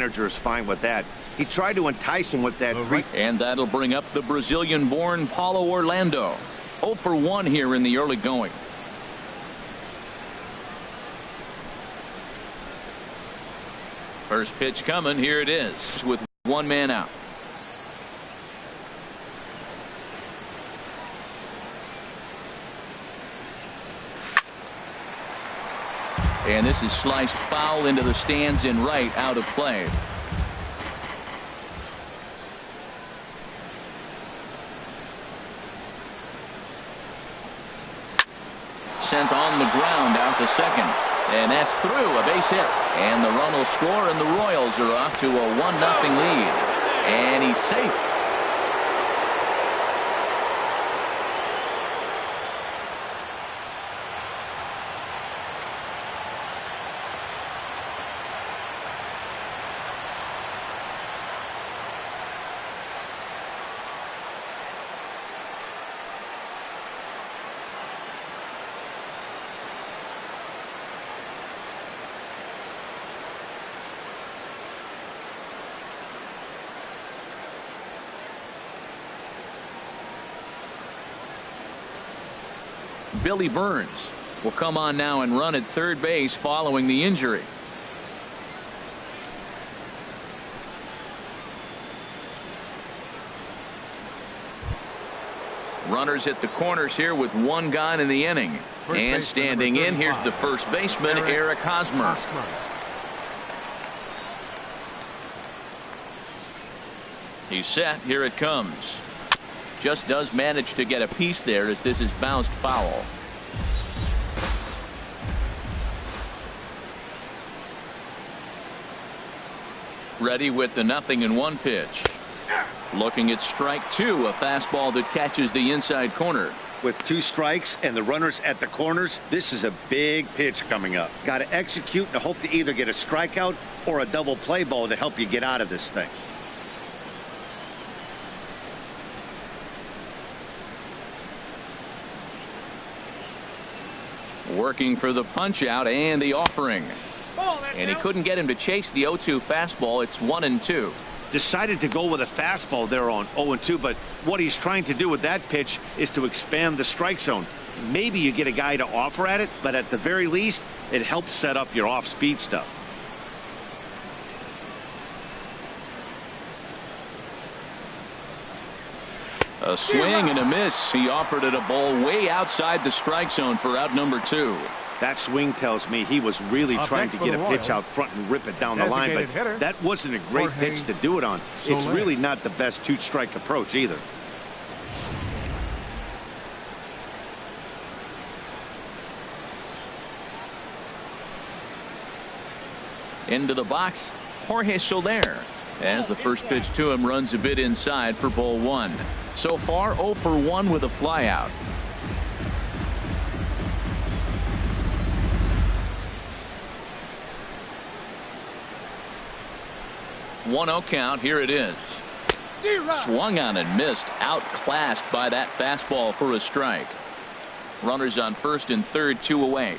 manager is fine with that. He tried to entice him with that three. And that'll bring up the Brazilian-born Paulo Orlando. 0 for 1 here in the early going. First pitch coming. Here it is with one man out. And this is sliced foul into the stands in right, out of play. Sent on the ground out to second. And that's through, a base hit. And the run will score, and the Royals are off to a 1-0 lead. And he's safe. Billy Burns will come on now and run at third base following the injury. Runners at the corners here with one gone in the inning. And standing in, here's the first baseman, Eric Hosmer. He's set. Here it comes. Just does manage to get a piece there as this is bounced foul. Ready with the 0-1 pitch. Looking at strike two, a fastball that catches the inside corner. With 2 strikes and the runners at the corners, this is a big pitch coming up. Got to execute and hope to either get a strikeout or a double play ball to help you get out of this thing. Working for the punch out and the offering. And he couldn't get him to chase the 0-2 fastball. It's 1-2. Decided to go with a fastball there on 0-2, but what he's trying to do with that pitch is to expand the strike zone. Maybe you get a guy to offer at it, but at the very least, it helps set up your off-speed stuff. A swing and a miss. He offered it a ball way outside the strike zone for out number 2. That swing tells me he was really trying to get a pitch out front and rip it down the line, but that wasn't a great pitch to do it on. It's really not the best 2-strike approach either. Into the box, Jorge Soler. As the first pitch to him runs a bit inside for ball 1. So far 0 for 1 with a flyout. One 0 count. Here it is. Swung on and missed. Outclassed by that fastball for a strike. Runners on first and third, 2 away.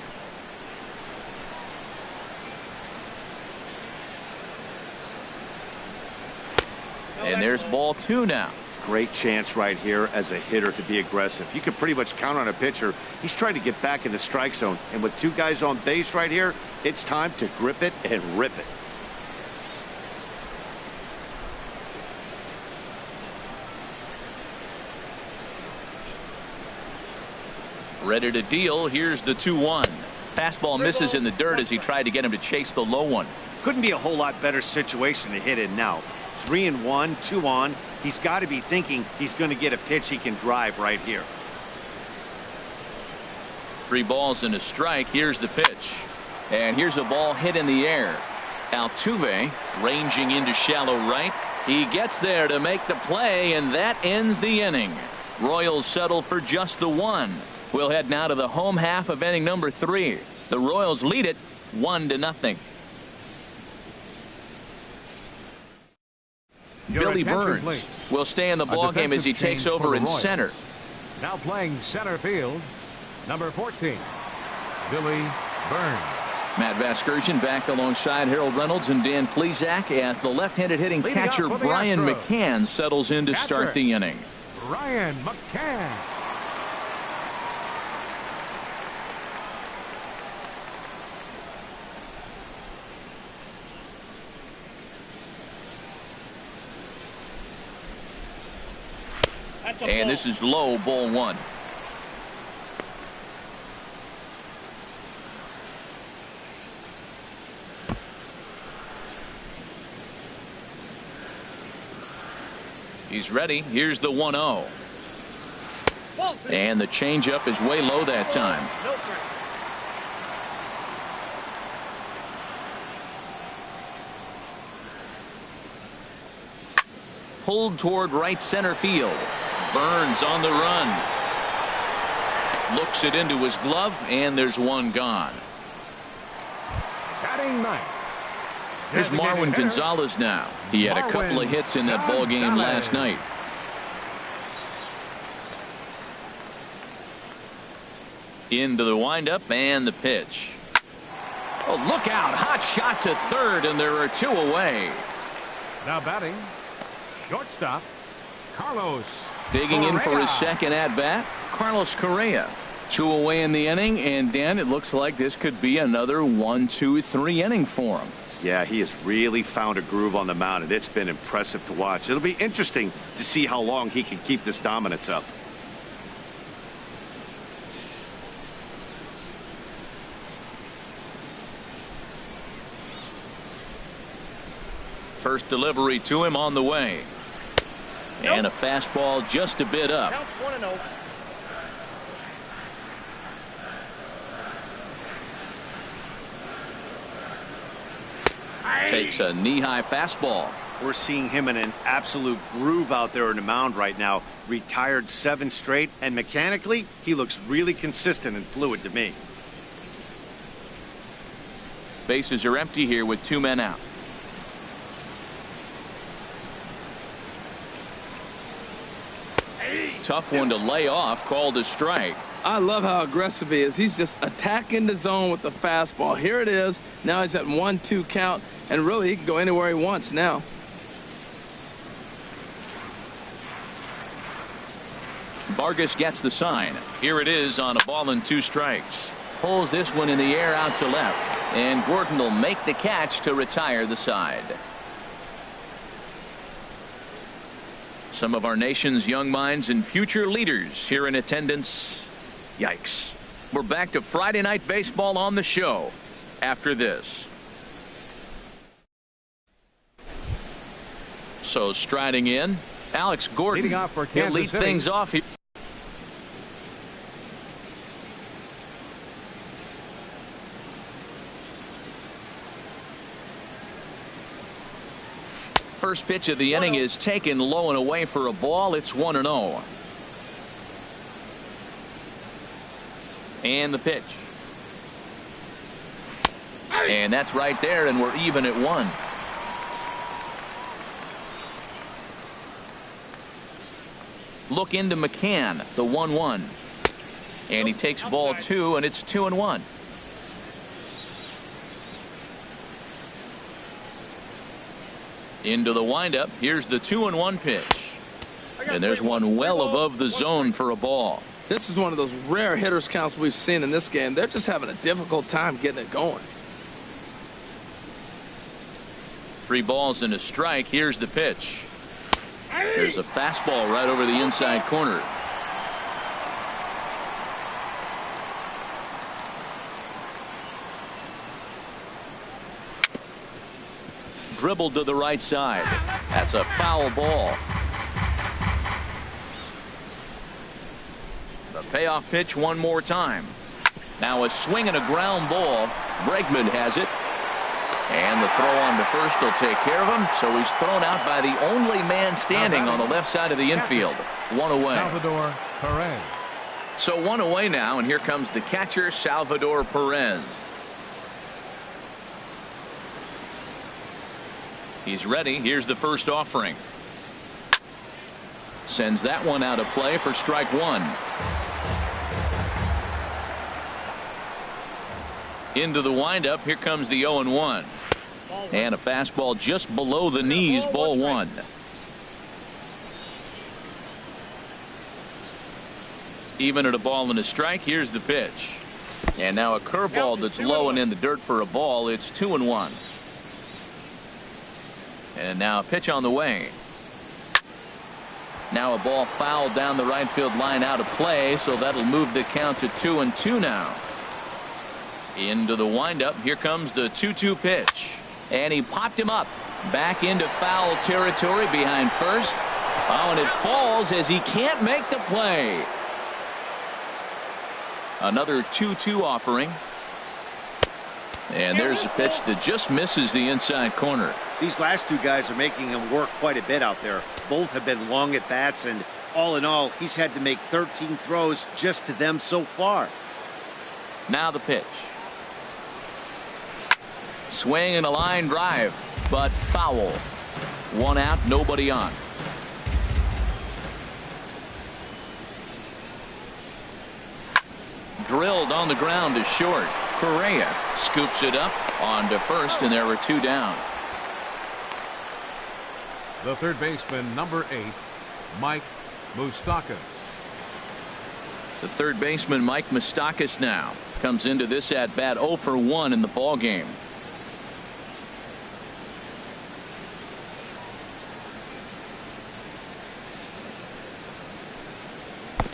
And there's ball 2 now. Great chance right here as a hitter to be aggressive. You can pretty much count on a pitcher. He's trying to get back in the strike zone. And with 2 guys on base right here, it's time to grip it and rip it. Ready to deal. Here's the 2-1. Fastball misses in the dirt as he tried to get him to chase the low one. Couldn't be a whole lot better situation to hit in now. 3-1, 2 on. He's got to be thinking he's going to get a pitch he can drive right here. 3 balls and a strike. Here's the pitch. And here's a ball hit in the air. Altuve ranging into shallow right. He gets there to make the play, and that ends the inning. Royals settle for just the 1. We'll head now to the home half of inning number 3. The Royals lead it 1-0. Billy Burns will stay in the ballgame as he takes over in center. Now playing center field, number 14, Billy Burns. Matt Vasgersian back alongside Harold Reynolds and Dan Plesac as the left-handed hitting catcher Brian McCann settles in to start the inning. Brian McCann. And this is low, ball one. He's ready. Here's the 1-0. And the changeup is way low that time. Pulled toward right center field. Burns on the run. Looks it into his glove, and there's one gone. Batting ninth. Here's Marwin Gonzalez now. He had a couple of hits in that ball game last night. Into the windup and the pitch. Oh, look out. Hot shot to third, and there are two away. Now batting, shortstop, Carlos. Digging in for his second at-bat, Carlos Correa. Two away in the inning, and Dan, it looks like this could be another 1-2-3 inning for him. Yeah, he has really found a groove on the mound, and it's been impressive to watch. It'll be interesting to see how long he can keep this dominance up. First delivery to him on the way. And a fastball just a bit up. Counts 1-0. Takes a knee-high fastball. We're seeing him in an absolute groove out there in the mound right now. Retired 7 straight, and mechanically, he looks really consistent and fluid to me. Bases are empty here with 2 men out. Tough one to lay off, called a strike. I love how aggressive he is. He's just attacking the zone with the fastball. Here it is. Now he's at 1-2 count, and really he can go anywhere he wants now. Vargas gets the sign. Here it is on a ball and 2 strikes. Pulls this one in the air out to left, and Gordon will make the catch to retire the side. Some of our nation's young minds and future leaders here in attendance. Yikes. We're back to Friday Night Baseball on the show after this. So striding in, Alex Gordon. Leading off for He'll Kansas lead City. things off here. First pitch of the inning is taken low and away for a ball. It's 1-0. And the pitch. And that's right there, and we're even at 1. Look into McCann, the 1-1. And he takes ball 2, and it's 2-1. Into the windup. Here's the 2-1 pitch. And there's one well above the zone for a ball. This is one of those rare hitters counts we've seen in this game. They're just having a difficult time getting it going. 3 balls and a strike. Here's the pitch. There's a fastball right over the inside corner. Dribbled to the right side. That's a foul ball. The payoff pitch one more time. Now a swing and a ground ball. Bregman has it. And the throw on to first will take care of him. So he's thrown out by the only man standing on the left side of the infield. 1 away. Salvador Perez. So 1 away now, and here comes the catcher, Salvador Perez. He's ready. Here's the first offering. Sends that one out of play for strike 1. Into the windup. Here comes the 0-1. And a fastball just below the knees, ball one. Even at a ball and a strike, here's the pitch. And now a curveball that's low and in the dirt for a ball. It's 2-1. And now a pitch on the way. Now a ball fouled down the right field line out of play, so that'll move the count to 2-2 now. Into the windup. Here comes the 2-2 pitch. And he popped him up. Back into foul territory behind first. Oh, and it falls as he can't make the play. Another 2-2 offering. And there's a pitch that just misses the inside corner. These last two guys are making him work quite a bit out there. Both have been long at bats, and all in all, he's had to make 13 throws just to them so far. Now the pitch. Swing and a line drive, but foul. One out, nobody on. Drilled on the ground to short. Correa scoops it up onto first, and there were two down. The third baseman, number 8, Mike Moustakas. The third baseman, Mike Moustakas, now comes into this at bat 0 for 1 in the ball game.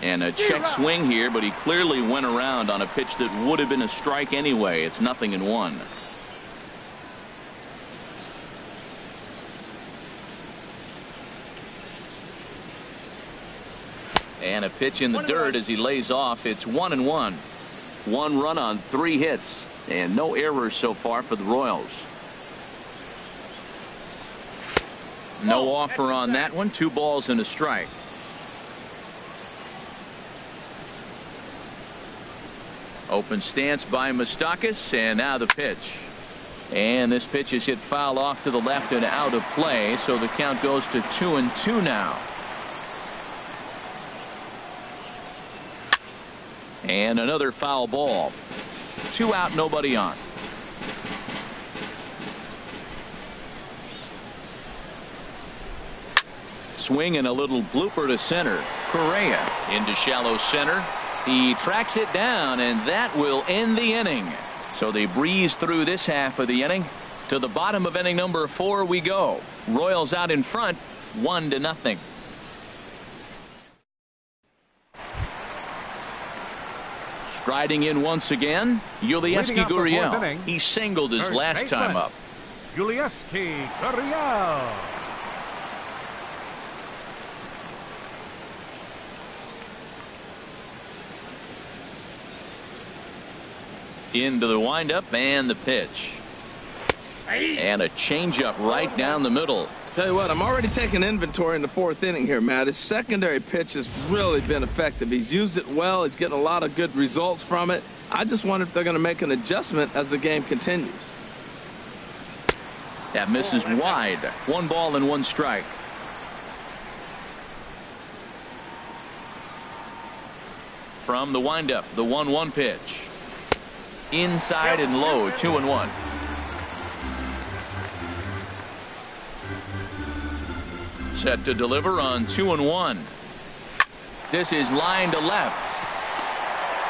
And a check swing here, but he clearly went around on a pitch that would have been a strike anyway. It's 0-1. And a pitch in the dirt as he lays off. It's 1-1. 1 run on 3 hits, and no errors so far for the Royals. No offer on that one. 2 balls and a strike. Open stance by Moustakas, and now the pitch. And this pitch is hit foul off to the left and out of play, so the count goes to 2-2 now. And another foul ball. 2 out, nobody on. Swing and a little blooper to center. Correa into shallow center. He tracks it down, and that will end the inning. So they breeze through this half of the inning. To the bottom of inning number 4 we go. Royals out in front, 1-0. Striding in once again, Yulieski Gurriel. He singled his last time up. Yulieski Gurriel. Into the windup and the pitch. And a changeup right down the middle. Tell you what, I'm already taking inventory in the 4th inning here, Matt. His secondary pitch has really been effective. He's used it well. He's getting a lot of good results from it. I just wonder if they're going to make an adjustment as the game continues. That misses wide. 1 ball and 1 strike. From the windup, the 1-1 pitch. Inside and low, 2-1. Set to deliver on 2-1. This is line to left.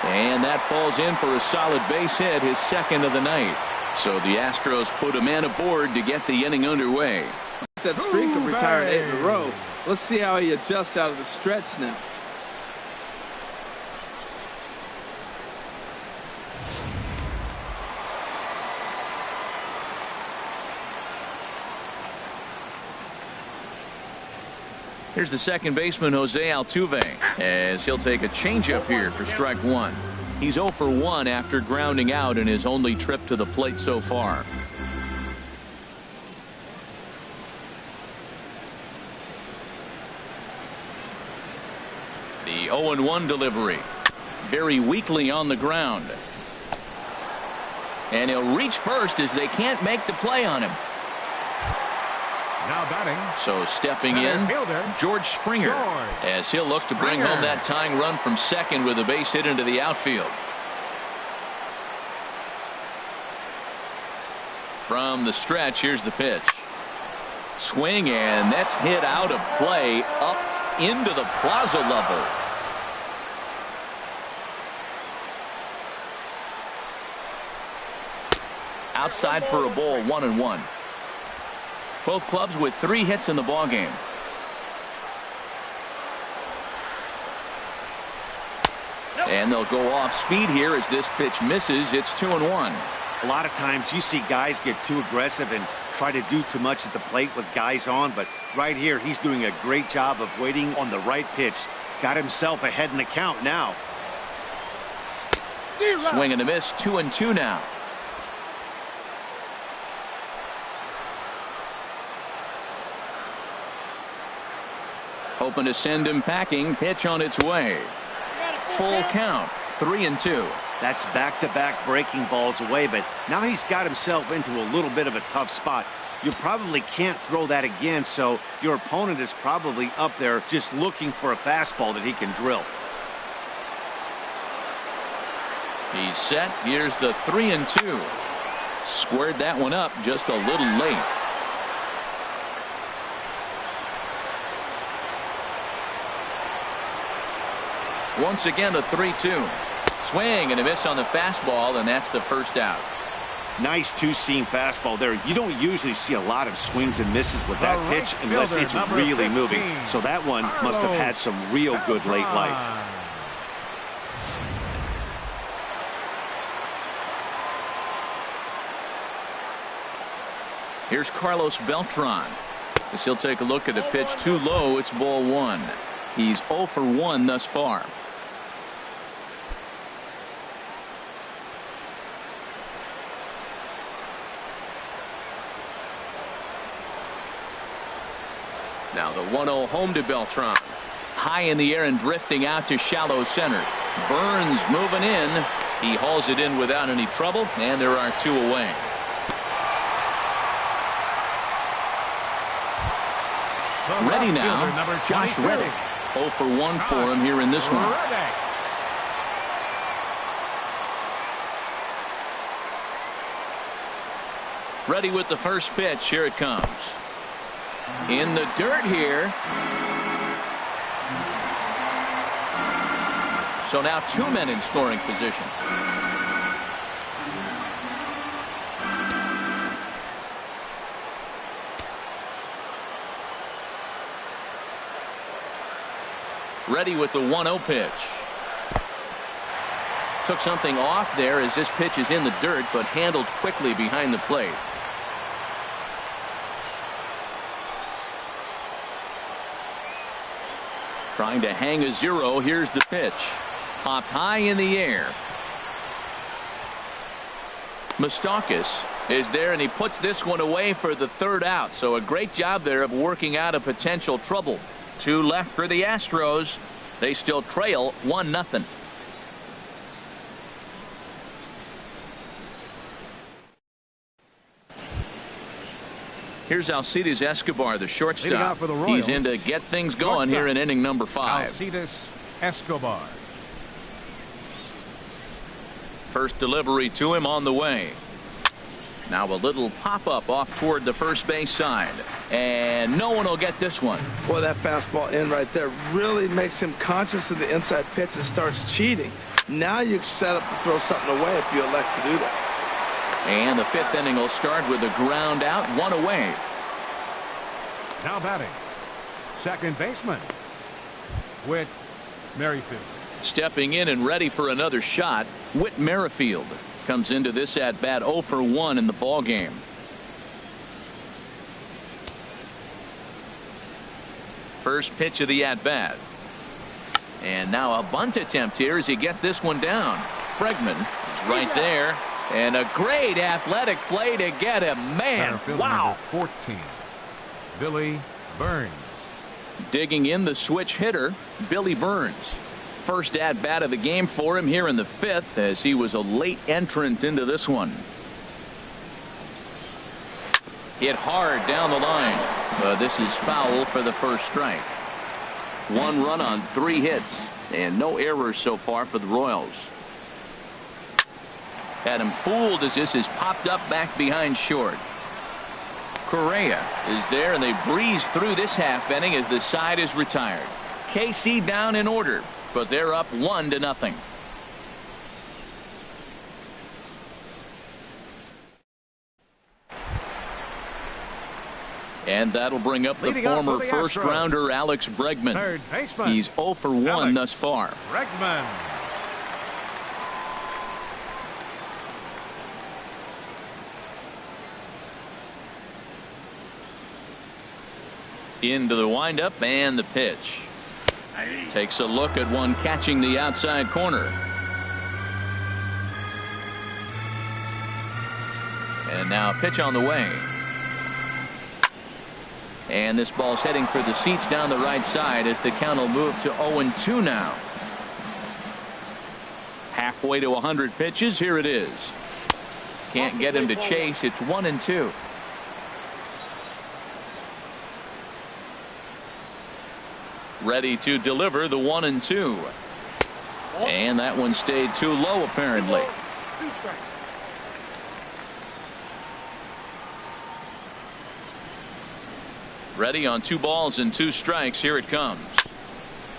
And that falls in for a solid base hit, his 2nd of the night. So the Astros put a man aboard to get the inning underway. That streak of retired 8 in a row. Let's see how he adjusts out of the stretch now. Here's the second baseman, Jose Altuve, as he'll take a changeup here for strike 1. He's 0 for 1 after grounding out in his only trip to the plate so far. The 0-1 delivery. Very weakly on the ground. And he'll reach first as they can't make the play on him. Now batting. So stepping in, George Springer, as he'll look to bring home that tying run from second with a base hit into the outfield. From the stretch, here's the pitch. Swing, and that's hit out of play up into the plaza level. Outside for a ball, 1-1. Both clubs with 3 hits in the ballgame. And they'll go off speed here as this pitch misses. It's 2-1. A lot of times you see guys get too aggressive and try to do too much at the plate with guys on, but right here he's doing a great job of waiting on the right pitch. Got himself ahead in the count now. Swing and a miss, 2-2 now. Hoping to send him packing. Pitch on its way. Full count, 3-2. That's back-to-back breaking balls away, but now he's got himself into a little bit of a tough spot. You probably can't throw that again, so your opponent is probably up there just looking for a fastball that he can drill. He's set. Here's the 3-2. Squared that one up just a little late. Once again, a 3-2. Swing and a miss on the fastball, and that's the first out. Nice two-seam fastball there. You don't usually see a lot of swings and misses with that pitch unless it's really moving. So that one must have had some real good late life. Here's Carlos Beltran. As he'll take a look at a pitch too low, it's ball 1. He's 0 for 1 thus far. Now the 1-0 home to Beltran. High in the air and drifting out to shallow center. Burns moving in. He hauls it in without any trouble, and there are 2 away. Ready now, Josh Reddick. 0 for 1 for him here in this one. Ready with the first pitch. Here it comes. In the dirt here. So now 2 men in scoring position. Ready with the 1-0 pitch. Took something off there as this pitch is in the dirt, but handled quickly behind the plate. Trying to hang a 0. Here's the pitch. Popped high in the air. Moustakis is there, and he puts this one away for the 3rd out. So a great job there of working out a potential trouble. 2 left for the Astros. They still trail 1-0. Here's Alcides Escobar, the shortstop. He's in to get things going here in inning number 5. Alcides Escobar. First delivery to him on the way. Now a little pop-up off toward the first base side. And no one will get this one. Boy, that fastball in right there really makes him conscious of the inside pitch and starts cheating. Now you're set up to throw something away if you elect to do that. And the 5th inning will start with a ground out, 1 away. Now batting, second baseman, Whit Merrifield. Stepping in and ready for another shot, Whit Merrifield comes into this at bat 0 for 1 in the ball game. First pitch of the at bat. And now a bunt attempt here as he gets this one down. Bregman is right there. And a great athletic play to get him. Man, wow. 14, Billy Burns. Digging in the switch hitter, Billy Burns. First at bat of the game for him here in the 5th, as he was a late entrant into this one. Hit hard down the line. This is foul for the first strike. 1 run on 3 hits and no errors so far for the Royals. Had him fooled as this is popped up back behind short. Correa is there, and they breeze through this half inning as the side is retired. KC down in order, but they're up 1-0. And that'll bring up the former first-rounder Alex Bregman. Third baseman. He's 0 for 1 thus far. Bregman. Into the windup and the pitch. Takes a look at one catching the outside corner. And now a pitch on the way. And this ball's heading for the seats down the right side as the count will move to 0-2 now. Halfway to 100 pitches. Here it is. Can't get him to chase. It's 1-2. Ready to deliver the 1-2. And that one stayed too low apparently. Ready on 2 balls and 2 strikes. Here it comes.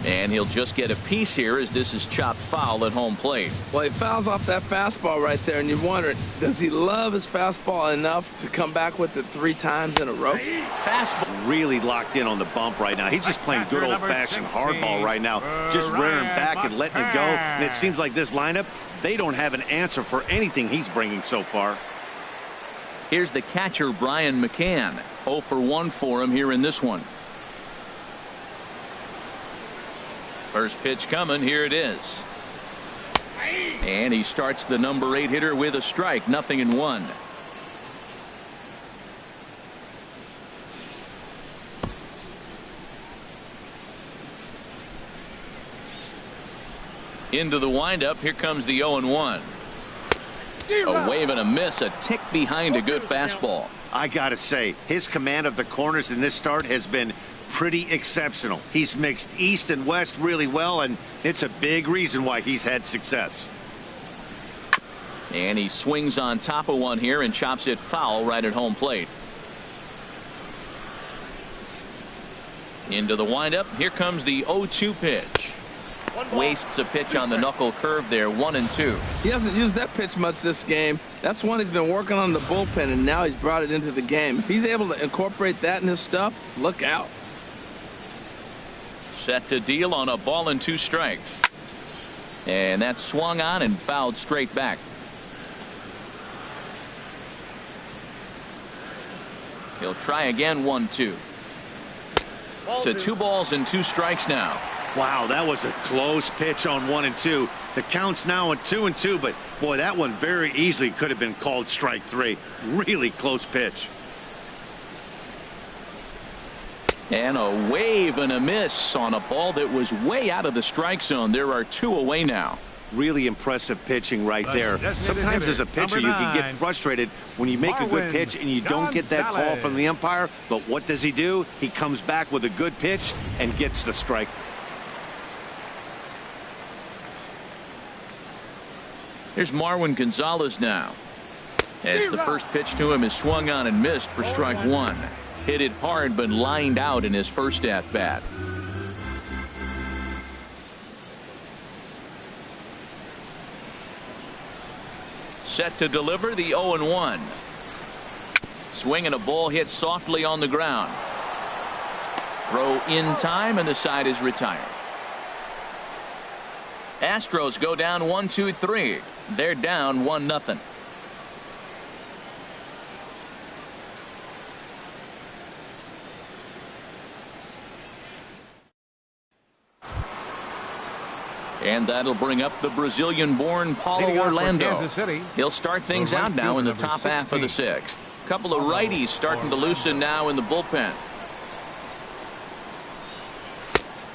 And he'll just get a piece here as this is chopped foul at home plate. Well, he fouls off that fastball right there, and you wonder, does he love his fastball enough to come back with it 3 times in a row? Fastball really locked in on the bump right now. He's just playing good old-fashioned hardball right now, just rearing back and letting it go. And it seems like this lineup, they don't have an answer for anything he's bringing so far. Here's the catcher, Brian McCann. 0 for 1 for him here in this one. First pitch coming. Here it is. And he starts the number 8 hitter with a strike. 0-1. Into the windup. Here comes the 0-1. A wave and a miss. A tick behind a good fastball. I gotta say, his command of the corners in this start has been pretty exceptional. He's mixed east and west really well, and it's a big reason why he's had success. And he swings on top of one here and chops it foul right at home plate. Into the windup. Here comes the 0-2 pitch. Wastes a pitch on the knuckle curve there. 1-2. He hasn't used that pitch much this game. That's one he's been working on the bullpen, and now he's brought it into the game. If he's able to incorporate that in his stuff, look out. Set to deal on a ball and 2 strikes. And that's swung on and fouled straight back. He'll try again. 1-2. To 2 balls and 2 strikes now. Wow, that was a close pitch on 1-2. The count's now at 2-2, but boy, that one very easily could have been called strike 3. Really close pitch. And a wave and a miss on a ball that was way out of the strike zone. There are 2 away now. Really impressive pitching right there. Sometimes as a pitcher you can get frustrated when you make a good pitch and you don't get that call from the umpire. But what does he do? He comes back with a good pitch and gets the strike. Here's Marwin Gonzalez now. As the first pitch to him is swung on and missed for strike 1. Hit it hard but lined out in his first at bat. Set to deliver the 0-1. Swing and a ball hit softly on the ground. Throw in time and the side is retired. Astros go down 1-2-3. They're down 1-0. And that'll bring up the Brazilian-born Paulo Orlando. He'll start things out now in the top half of the 6th. Couple of righties starting to loosen now in the bullpen.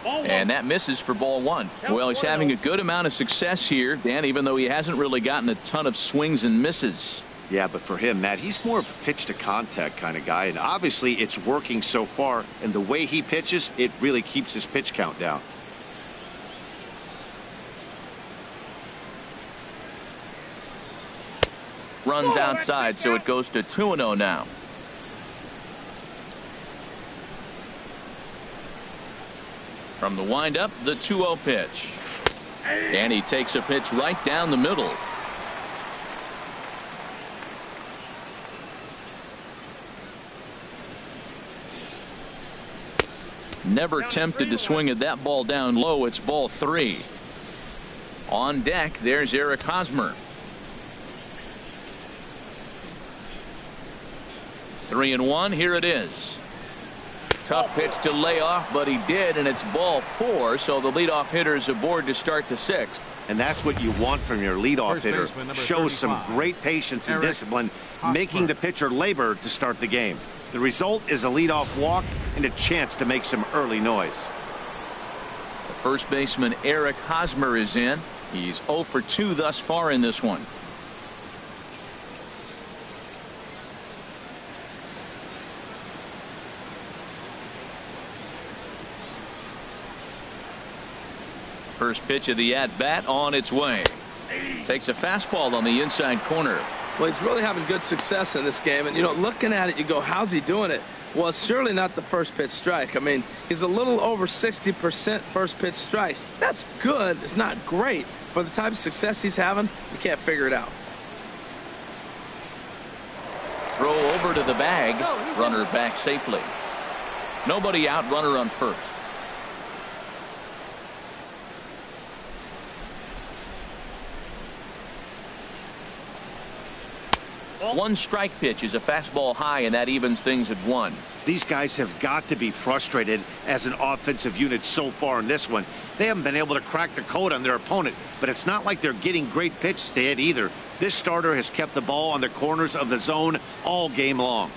And that misses for ball 1. Well, he's having a good amount of success here, Dan, even though he hasn't really gotten a ton of swings and misses. Yeah, but for him, Matt, he's more of a pitch to contact kind of guy, and obviously it's working so far, and the way he pitches, it really keeps his pitch count down. runs outside, so it goes to 2-0 now. From the windup, the 2-0 pitch. And he takes a pitch right down the middle. Never tempted to swing at that ball down low. It's ball 3. On deck, there's Eric Hosmer. 3-1. Here it is. Tough pitch to lay off, but he did, and it's ball 4. So the leadoff hitter is aboard to start the 6th. And that's what you want from your leadoff hitter. Shows some great patience and discipline, making the pitcher labor to start the game. The result is a leadoff walk and a chance to make some early noise. The first baseman Eric Hosmer is in. He's 0 for 2 thus far in this one. First pitch of the at-bat on its way. Takes a fastball on the inside corner. Well, he's really having good success in this game. And, you know, looking at it, you go, how's he doing it? Well, it's surely not the first pitch strike. I mean, he's a little over 60% first pitch strikes. That's good. It's not great. For the type of success he's having, you can't figure it out. Throw over to the bag. Runner back safely. Nobody out. Runner on first. One strike pitch is a fastball high, and that evens things at 1. These guys have got to be frustrated as an offensive unit so far in this one. They haven't been able to crack the code on their opponent, but it's not like they're getting great pitches to hit either. This starter has kept the ball on the corners of the zone all game long.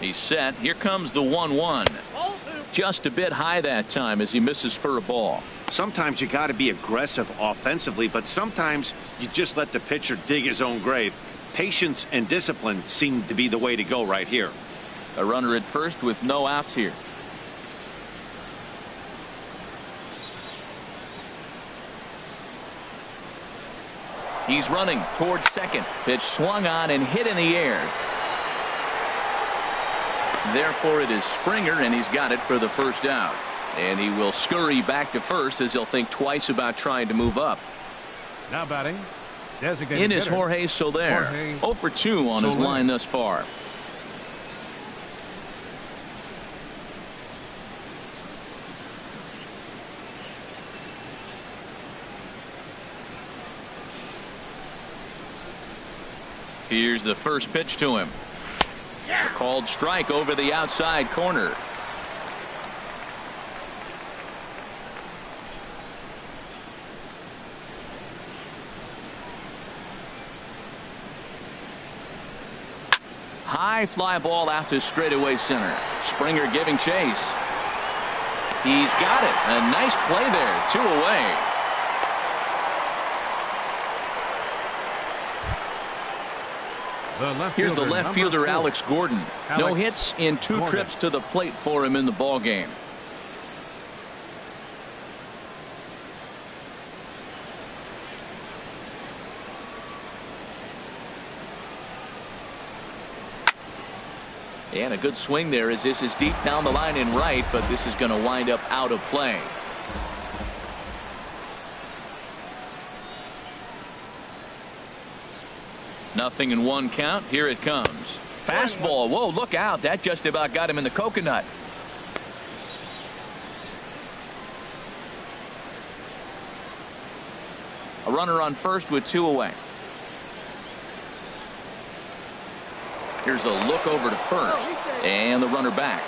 He's set. Here comes the 1-1. Just a bit high that time as he misses for a ball. Sometimes you got to be aggressive offensively, but sometimes you just let the pitcher dig his own grave. Patience and discipline seem to be the way to go right here. A runner at first with no outs here. He's running towards second. Pitch swung on and hit in the air. Therefore, it is Springer, and he's got it for the first out. And he will scurry back to first as he'll think twice about trying to move up. Now batting, designated in is hitter, Jorge Soler. 0 for 2 on his line thus far. Here's the first pitch to him. A called strike over the outside corner. High fly ball out to straightaway center. Springer giving chase. He's got it. A nice play there. 2 away. Here's the left fielder, Alex Gordon. No hits in 2 trips to the plate for him in the ball game. And a good swing there as this is deep down the line in right, but this is going to wind up out of play. Nothing in 1 count. Here it comes. Fastball. Whoa, look out. That just about got him in the coconut. A runner on first with 2 away. Here's a look over to first. And the runner back.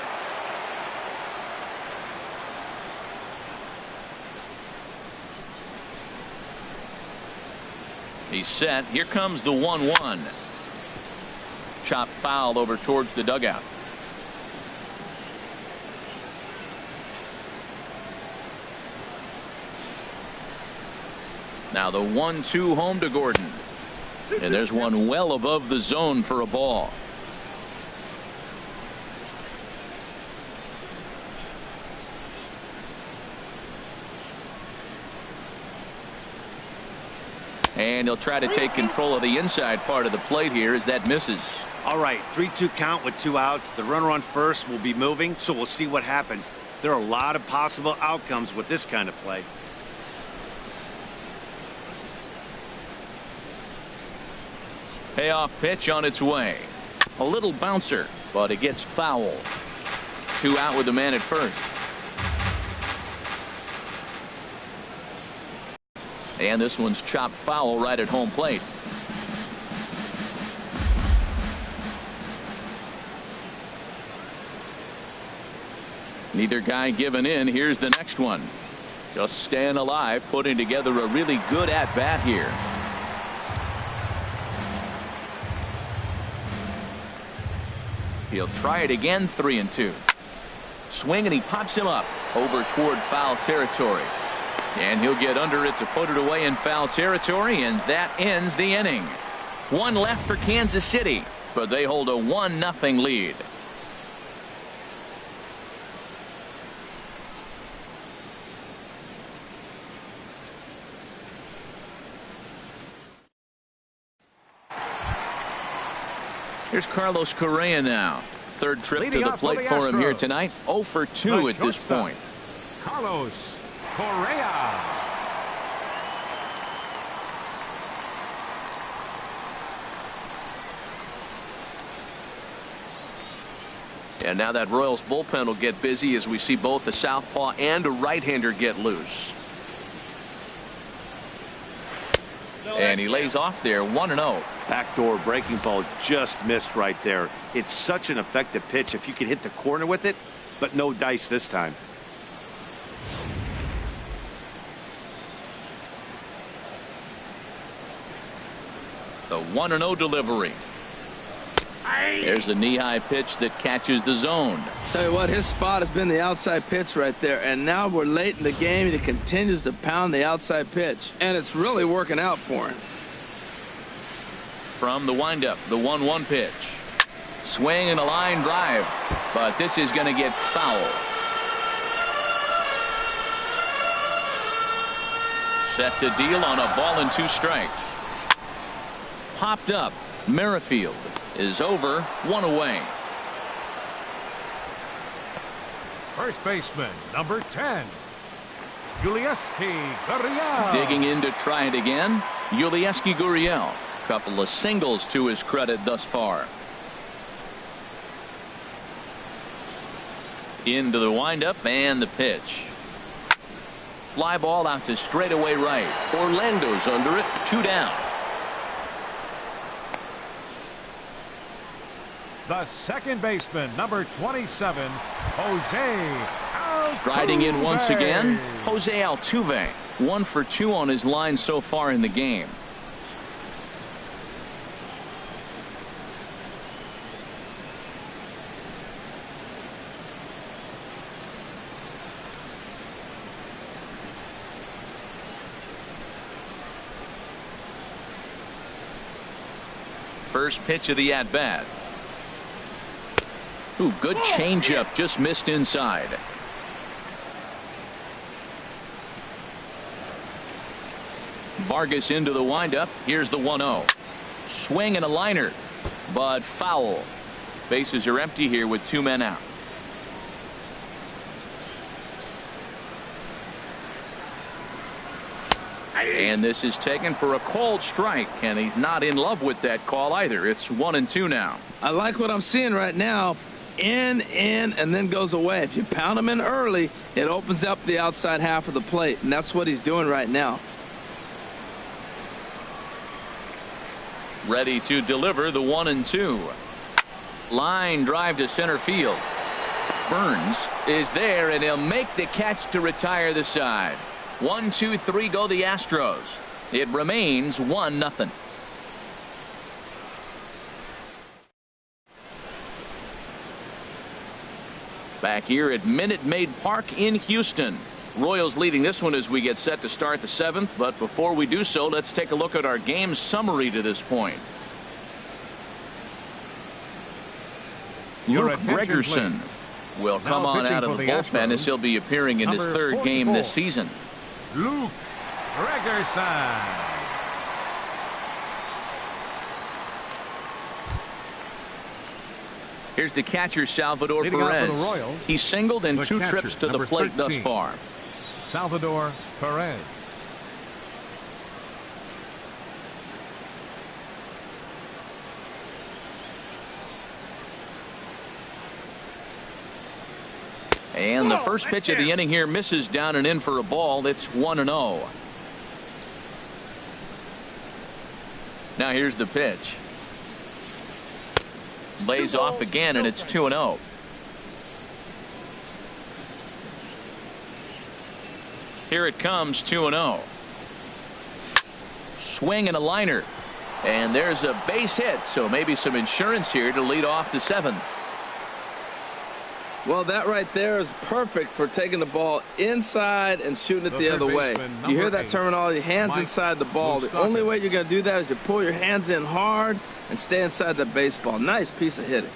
He's set. Here comes the 1-1. Chop foul over towards the dugout. Now the 1-2 home to Gordon. And there's one well above the zone for a ball. And he'll try to take control of the inside part of the plate here as that misses. All right, 3-2 count with 2 outs. The runner on first will be moving, so we'll see what happens. There are a lot of possible outcomes with this kind of play. Payoff pitch on its way. A little bouncer, but it gets foul. 2 out with the man at first. And this one's chopped foul right at home plate. Neither guy giving in. Here's the next one. Just staying alive, putting together a really good at-bat here. He'll try it again, 3-2. Swing, and he pops him up over toward foul territory. And he'll get under it to put it away in foul territory, and that ends the inning. 1 left for Kansas City, but they hold a 1-0 lead. Here's Carlos Correa now. 3rd trip to the plate for him here tonight. 0 for 2 at this point. Carlos Correa. And now that Royals bullpen will get busy as we see both a southpaw and a right-hander get loose. And he lays off there, 1-0. Backdoor breaking ball just missed right there. It's such an effective pitch if you can hit the corner with it, but no dice this time. The 1-0 delivery. There's a knee-high pitch that catches the zone. Tell you what, his spot has been the outside pitch right there, and now we're late in the game, and he continues to pound the outside pitch, and it's really working out for him. From the windup, the 1-1 pitch. Swing and a line drive, but this is going to get foul. Set to deal on a ball and 2 strikes. Popped up. Merrifield is over, 1 away. First baseman, number 10, Yulieski Gurriel. Digging in to try it again, Yulieski Gurriel. Couple of singles to his credit thus far. Into the windup and the pitch. Fly ball out to straightaway right. Orlando's under it, 2 down. The second baseman, number 27, Jose Altuve. Striding in once again, Jose Altuve. 1 for 2 on his line so far in the game. First pitch of the at-bat. Ooh, good changeup, just missed inside. Vargas into the windup. Here's the 1-0. Swing and a liner, but foul. Bases are empty here with 2 men out. And this is taken for a called strike, and he's not in love with that call either. It's 1-2 now. I like what I'm seeing right now. In, and then goes away. If you pound him in early, it opens up the outside half of the plate, and that's what he's doing right now. Ready to deliver the 1-2. Line drive to center field. Burns is there, and he'll make the catch to retire the side. 1, 2, 3 go the Astros. It remains 1-0. Back here at Minute Maid Park in Houston. Royals leading this one as we get set to start the 7th. But before we do so, let's take a look at our game summary to this point. Luke Gregerson will come on out of the bullpen as he'll be appearing in his 3rd game this season. Luke Gregerson. Here's the catcher, Salvador Leading out Perez. for the Royals, He singled in the 2 catcher, trips to the number plate 13, thus far. Salvador Perez. And the first pitch of the inning here misses down and in for a ball. It's 1-0. Now here's the pitch. Lays off again, and it's 2-0. Here it comes, 2-0. Swing and a liner. And there's a base hit, so maybe some insurance here to lead off the 7th. Well, that right there is perfect for taking the ball inside and shooting it the other way. You hear that terminology, hands inside the ball. The only way you're going to do that is you pull your hands in hard and stay inside the baseball. Nice piece of hitting.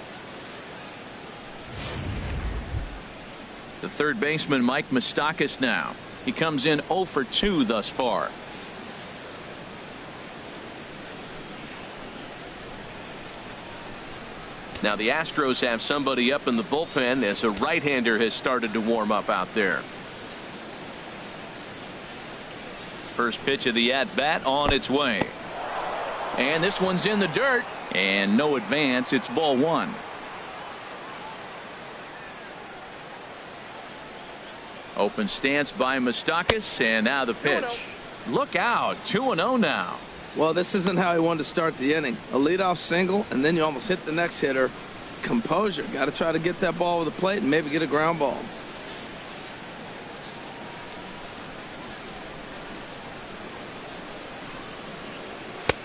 The third baseman, Mike Moustakas, now. He comes in 0 for 2 thus far. Now the Astros have somebody up in the bullpen as a right-hander has started to warm up out there. First pitch of the at-bat on its way. And this one's in the dirt. And no advance. It's ball 1. Open stance by Moustakas, and now the pitch. Look out, 2-0 now. Well, this isn't how he wanted to start the inning. A leadoff single, and then you almost hit the next hitter. Composure. Got to try to get that ball over the plate and maybe get a ground ball.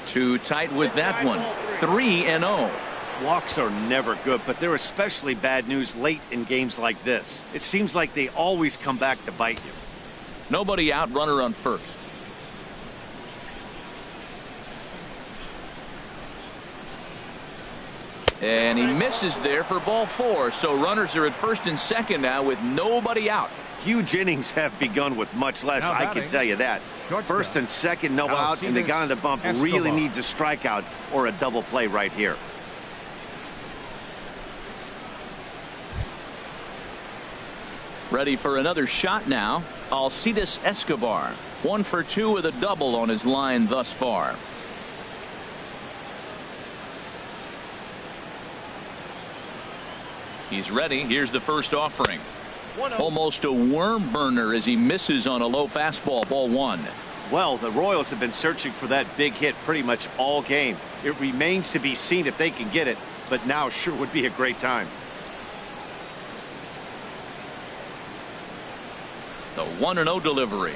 Too tight with that one. 3-0. Walks are never good, but they're especially bad news late in games like this. It seems like they always come back to bite you. Nobody out, runner on first. And he misses there for ball 4. So runners are at first and second now with nobody out. Huge innings have begun with much less, I can tell you that. First and second, no out, and the guy on the bump really needs a strikeout or a double play right here. Ready for another shot now. Alcides Escobar. 1 for 2 with a double on his line thus far. He's ready. Here's the first offering. Almost a worm burner as he misses on a low fastball. Ball 1. Well, the Royals have been searching for that big hit pretty much all game. It remains to be seen if they can get it, but now sure would be a great time. The 1-0 delivery.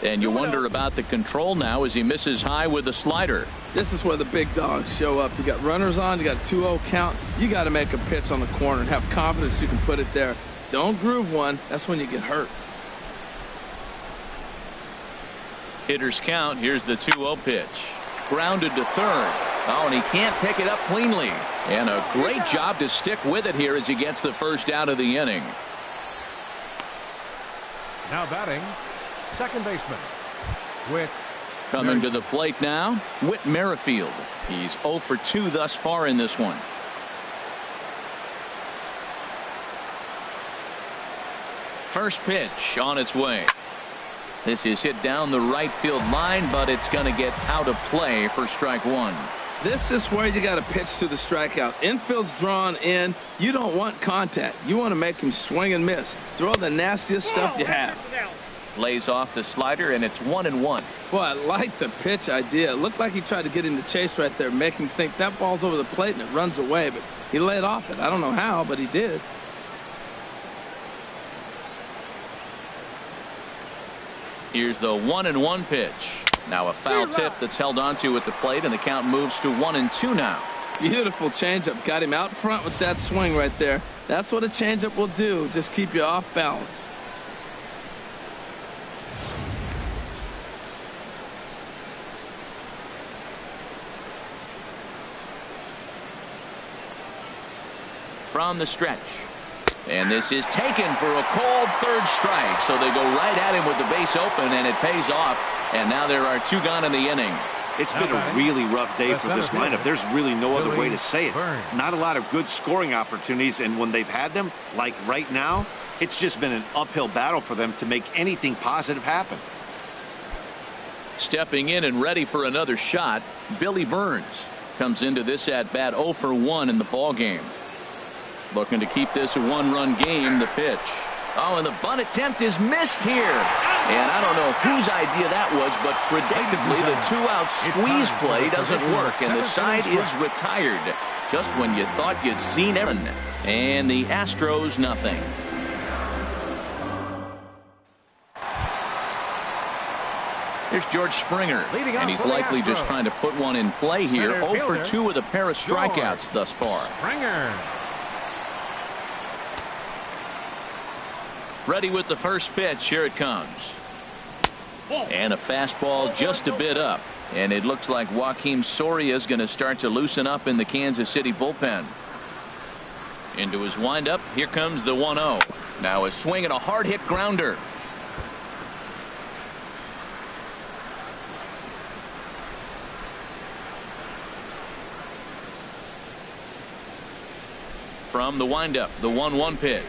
And you wonder about the control now as he misses high with the slider. This is where the big dogs show up. You got runners on, you got a 2-0 count. You got to make a pitch on the corner and have confidence you can put it there. Don't groove one. That's when you get hurt. Hitters count. Here's the 2-0 pitch. Grounded to third. Oh, and he can't pick it up cleanly. And a great job to stick with it here as he gets the first out of the inning. Now batting, second baseman, Whit. Coming to the plate now, Whit Merrifield. He's 0 for 2 thus far in this one. First pitch on its way. This is hit down the right field line, but it's going to get out of play for strike 1. This is where you got to pitch to the strikeout. Infield's drawn in. You don't want contact. You want to make him swing and miss. Throw the nastiest stuff you have. Lays off the slider, and it's 1-1. Boy, I like the pitch idea. It looked like he tried to get in the chase right there, make him think that ball's over the plate and it runs away, but he laid off it. I don't know how, but he did. Here's the 1-1 pitch. Now a foul tip that's held onto at the plate, and the count moves to 1-2 now. Beautiful changeup. Got him out front with that swing right there. That's what a changeup will do. Just keep you off balance. From the stretch. And this is taken for a cold third strike. So they go right at him with the base open, and it pays off. And now there are 2 gone in the inning. It's been a really rough day for this lineup. There's really no other way to say it. Not a lot of good scoring opportunities, and when they've had them, like right now, it's just been an uphill battle for them to make anything positive happen. Stepping in and ready for another shot, Billy Burns comes into this at bat 0 for 1 in the ball game. Looking to keep this a one-run game. The pitch. Oh, and the bunt attempt is missed here. And I don't know whose idea that was, but predictably the two-out squeeze play doesn't work, and the side is retired just when you thought you'd seen everything. And the Astros nothing. Here's George Springer, and he's likely just trying to put one in play here. 0 for 2 with a pair of strikeouts thus far. Springer. Ready with the first pitch. Here it comes. And a fastball just a bit up. And it looks like Joakim Soria is going to start to loosen up in the Kansas City bullpen. Into his windup. Here comes the 1-0. Now a swing and a hard hit grounder. From the windup, the 1-1 pitch.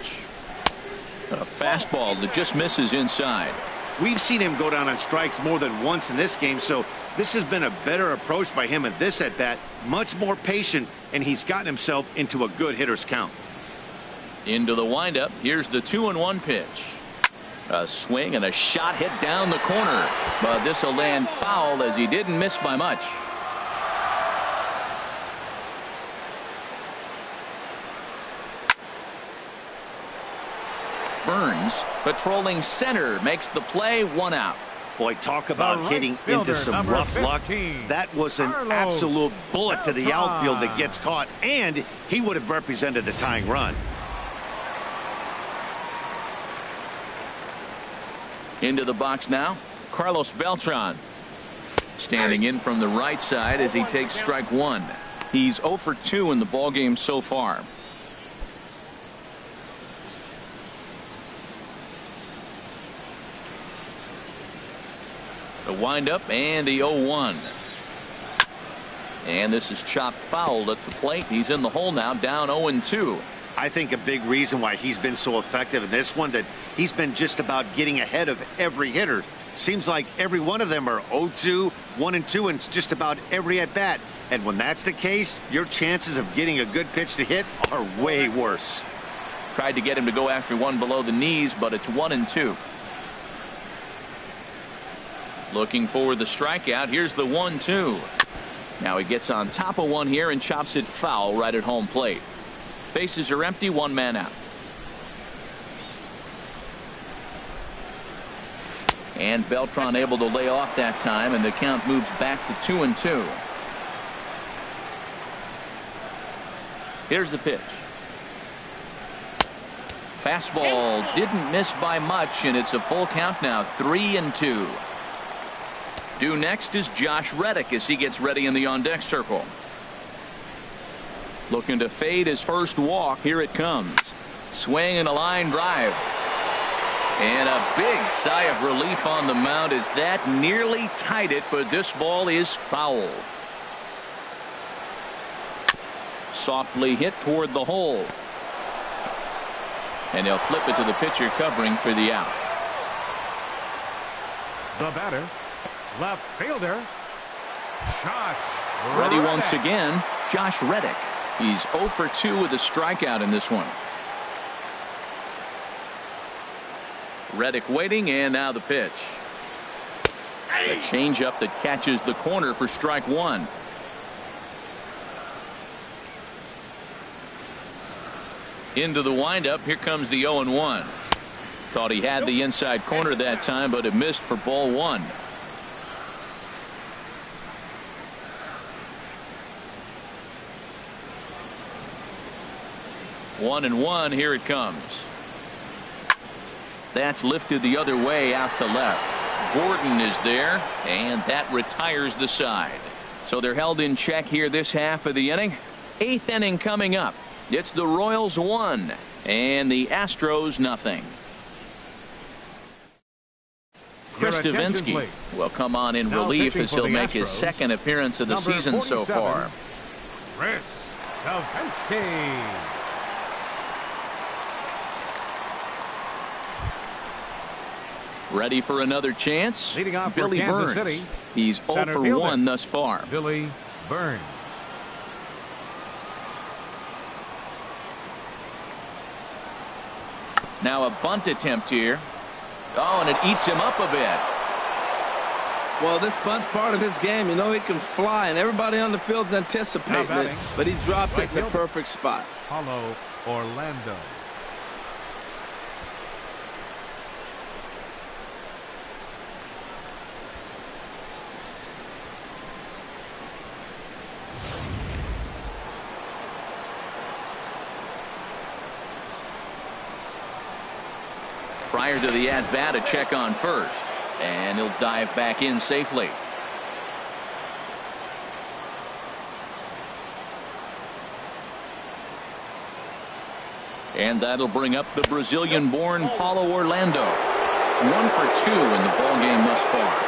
A fastball that just misses inside. We've seen him go down on strikes more than once in this game, so this has been a better approach by him at this at-bat. Much more patient, and he's gotten himself into a good hitter's count. Into the windup. Here's the 2-1 pitch. A swing and a shot hit down the corner. But this will land foul as he didn't miss by much. Burns patrolling center makes the play. 1 out. Boy, talk about hitting into some rough luck. That was an absolute bullet to the outfield that gets caught, and he would have represented a tying run. Into the box now, Carlos Beltran. Standing in from the right side as he takes strike 1. He's 0 for 2 in the ballgame so far. The windup and the 0-1. And this is chopped foul at the plate. He's in the hole now, down 0-2. I think a big reason why he's been so effective in this one, that he's been just about getting ahead of every hitter. Seems like every one of them are 0-2, 1-2, and it's just about every at bat. And when that's the case, your chances of getting a good pitch to hit are way worse. Tried to get him to go after one below the knees, but it's 1-2. Looking for the strikeout. Here's the 1-2. Now he gets on top of one here and chops it foul right at home plate. Bases are empty, 1 man out. And Beltran able to lay off that time, and the count moves back to 2-2. Here's the pitch. Fastball didn't miss by much, and it's a full count now, 3-2. Due next is Josh Reddick as he gets ready in the on-deck circle. Looking to fade his first walk. Here it comes. Swing and a line drive. And a big sigh of relief on the mound as that nearly tied it, but this ball is foul. Softly hit toward the hole. And they'll flip it to the pitcher covering for the out. The batter, left fielder, Josh Ready Reddick. once again, Josh Reddick. He's 0 for 2 with a strikeout in this one. Reddick waiting, and now the pitch. A changeup that catches the corner for strike 1. Into the windup. Here comes the 0-1. Thought he had the inside corner that time, but it missed for ball 1. One and one. Here it comes. That's lifted the other way out to left. Gordon is there, and that retires the side. So they're held in check here this half of the inning. 8th inning coming up. It's the Royals 1 and the Astros nothing. Your Chris attention, Davinsky please. will come on in Now relief pitching as for he'll the make his Astros, second appearance of the number season so 47, far. Chris Davinsky. Ready for another chance? Leading off for Billy Kansas Burns. City, He's 0 center for fielder, 1 thus far. Billy Burns. Now a bunt attempt here. Oh, and it eats him up a bit. Well, this bunt's part of his game. You know he can fly, and everybody on the field's anticipating it, but he dropped it in the perfect spot. Paulo Orlando. Prior to the at-bat, a check on first. And he'll dive back in safely. And that'll bring up the Brazilian-born Paulo Orlando. 1 for 2 in the ballgame thus far.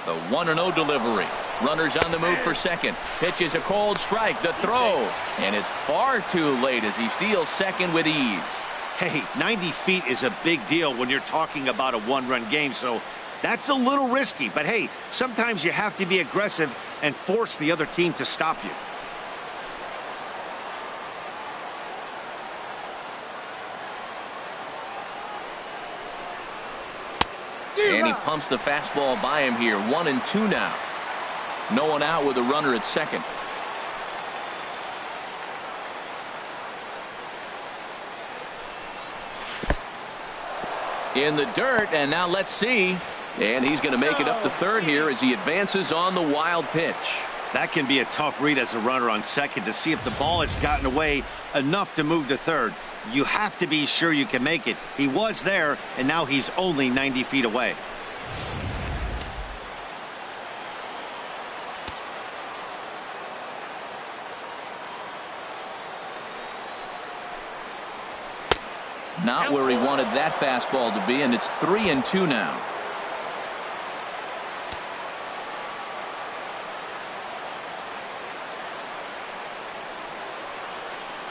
The 1-0 delivery. Runners on the move for second. Pitch is a cold strike. The throw. And it's far too late as he steals second with ease. Hey, 90 feet is a big deal when you're talking about a one-run game, so that's a little risky. But hey, sometimes you have to be aggressive and force the other team to stop you. And he pumps the fastball by him here. 1-2 now. No one out with a runner at second. In the dirt, and now let's see. And he's going to make it up to third here as he advances on the wild pitch. That can be a tough read as a runner on second to see if the ball has gotten away enough to move to third. You have to be sure you can make it. He was there, and now he's only 90 feet away. Not where he wanted that fastball to be, and it's 3-2 now.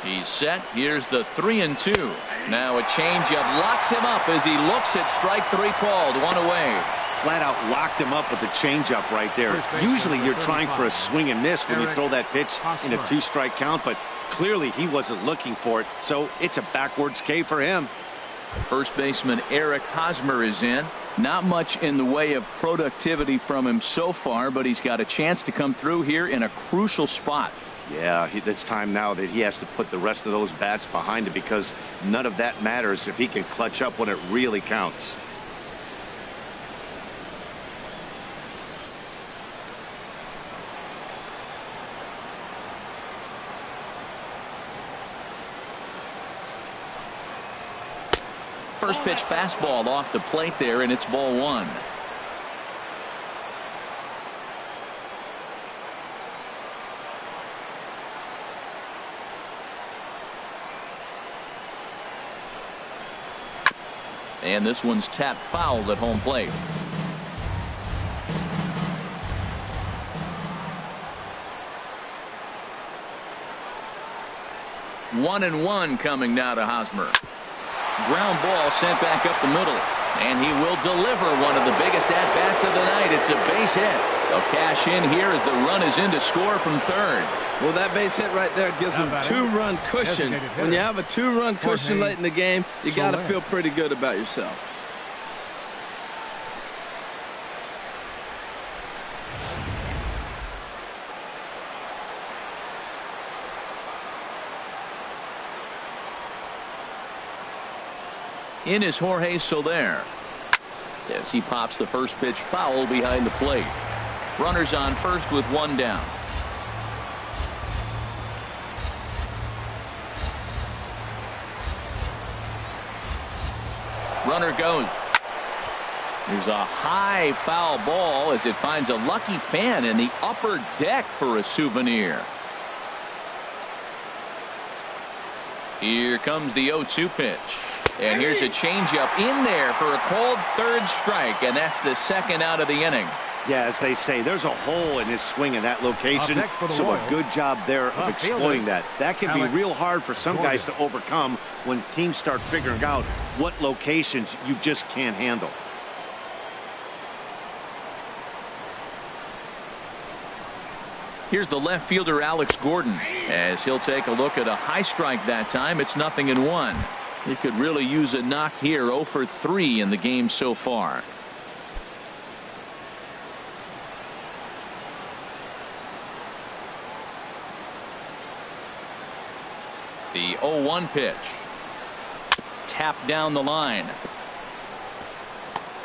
He's set. Here's the 3-2. Now a changeup locks him up as he looks at strike 3 called. 1 away. Flat out locked him up with a changeup right there. Usually you're trying for a swing and miss when you throw that pitch in a 2-strike count, but clearly he wasn't looking for it, so it's a backwards K for him. First baseman Eric Hosmer is in. Not much in the way of productivity from him so far, but he's got a chance to come through here in a crucial spot. Yeah, it's time now that he has to put the rest of those bats behind it because none of that matters if he can clutch up when it really counts. First pitch fastball off the plate there, and it's ball 1. And this one's tapped foul at home plate. One and one coming now to Hosmer. Ground ball sent back up the middle. And he will deliver one of the biggest at-bats of the night. It's a base hit. They'll cash in here as the run is in to score from third. Well, that base hit right there gives them 2-run cushion. When you have a 2-run cushion late in the game, you got to feel pretty good about yourself. In is Jorge Soler as he pops the first pitch foul behind the plate. Runners on first with one down. Runner goes. There's a high foul ball as it finds a lucky fan in the upper deck for a souvenir. Here comes the 0-2 pitch. And here's a changeup in there for a called third strike, and that's the second out of the inning. Yeah, as they say, there's a hole in his swing in that location, so a good job there of exploiting that. That can be real hard for some guys to overcome when teams start figuring out what locations you just can't handle. Here's the left fielder, Alex Gordon, as he'll take a look at a high strike that time. It's 0-1. He could really use a knock here. 0 for 3 in the game so far. The 0-1 pitch. Tapped down the line.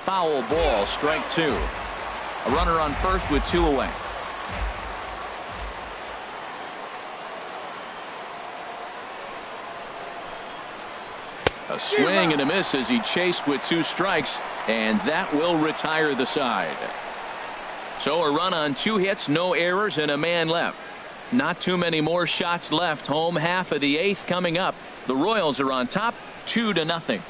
Foul ball, strike 2. A runner on first with 2 away. A swing and a miss as he chased with 2 strikes, and that will retire the side. So a run on 2 hits, no errors, and a man left. Not too many more shots left. Home half of the 8th coming up. The Royals are on top, 2-0.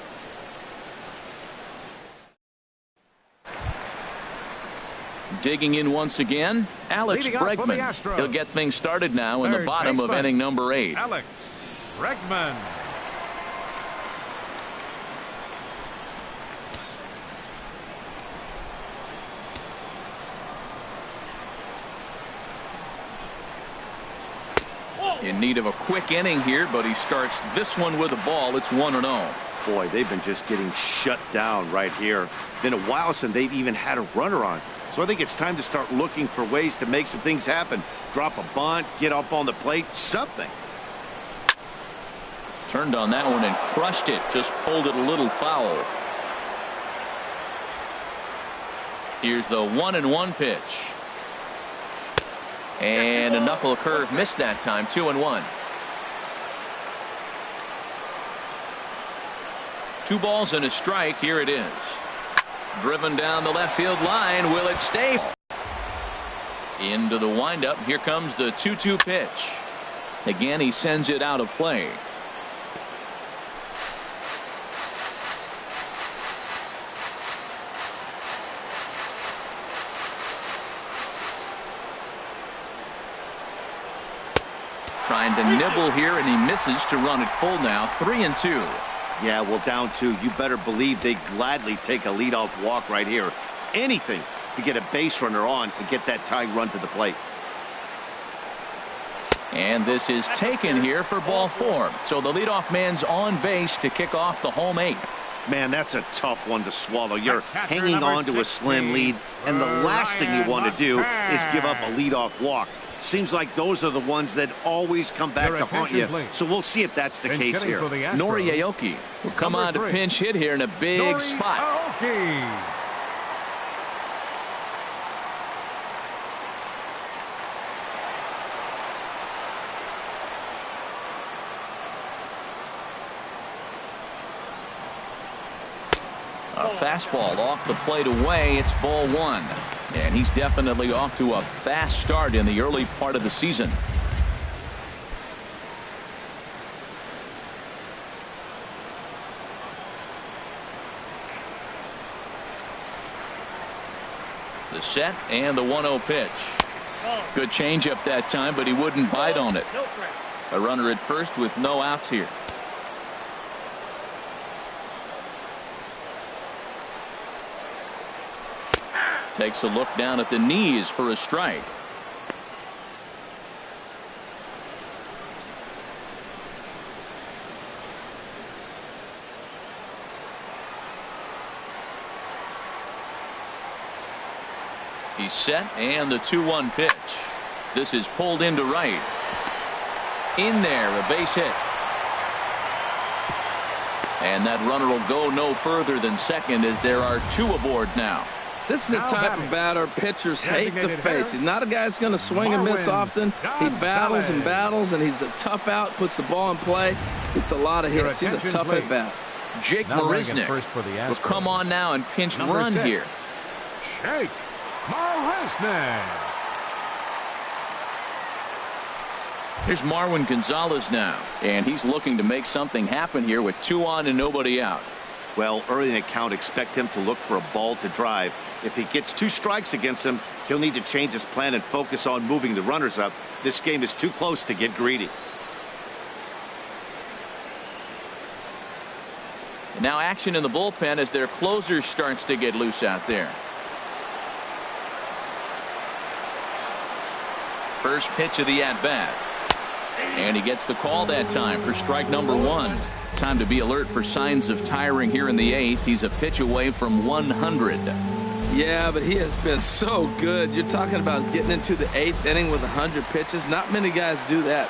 Digging in once again, Alex Bregman. He'll get things started now in the bottom of inning number 8. Alex Bregman. In need of a quick inning here, but he starts this one with a ball. It's 1-0. Boy, they've been just getting shut down right here. Been a while since they've even had a runner on. So I think it's time to start looking for ways to make some things happen. Drop a bunt, get up on the plate, something. Turned on that one and crushed it. Just pulled it a little foul. Here's the 1-1 pitch. And a knuckle curve missed that time. 2-1. 2 balls and a strike. Here it is. Driven down the left field line. Will it stay? Into the windup. Here comes the 2-2 pitch. Again, he sends it out of play. Trying to nibble here, and he misses to run it full now. 3-2. Yeah, well, down 2. You better believe they gladly take a leadoff walk right here. Anything to get a base runner on and get that tying run to the plate. And this is taken here for ball 4. So the leadoff man's on base to kick off the home 8th. Man, that's a tough one to swallow. You're hanging on to a slim lead, and the last thing you want to do is give up a leadoff walk. Seems like those are the ones that always come back to haunt you. So we'll see if that's the case here. Nori Aoki will come on to pinch hit here in a big spot. A fastball off the plate away. It's ball 1. And he's definitely off to a fast start in the early part of the season. The set and the 1-0 pitch. Good changeup that time, but he wouldn't bite on it. A runner at first with no outs here. Takes a look down at the knees for a strike. He's set, and the 2-1 pitch. This is pulled into right. In there, a base hit. And that runner will go no further than second as there are 2 aboard now. This is the type of batter pitchers hate to face. He's not a guy that's going to swing and miss often. He battles and battles, and he's a tough out, puts the ball in play. It's a lot of hits. He's a tough at bat. Jake Now bringing Marisnick first for the will Astros. come on now and pinch Number run 6. here. Jake Marisnick. Here's Marwin Gonzalez now, and he's looking to make something happen here with 2 on and nobody out. Well, early in the count, expect him to look for a ball to drive. If he gets 2 strikes against him, he'll need to change his plan and focus on moving the runners up. This game is too close to get greedy. Now action in the bullpen as their closer starts to get loose out there. First pitch of the at-bat. And he gets the call that time for strike number 1. Time to be alert for signs of tiring here in the 8th. He's a pitch away from 100. Yeah, but he has been so good. You're talking about getting into the 8th inning with 100 pitches. Not many guys do that.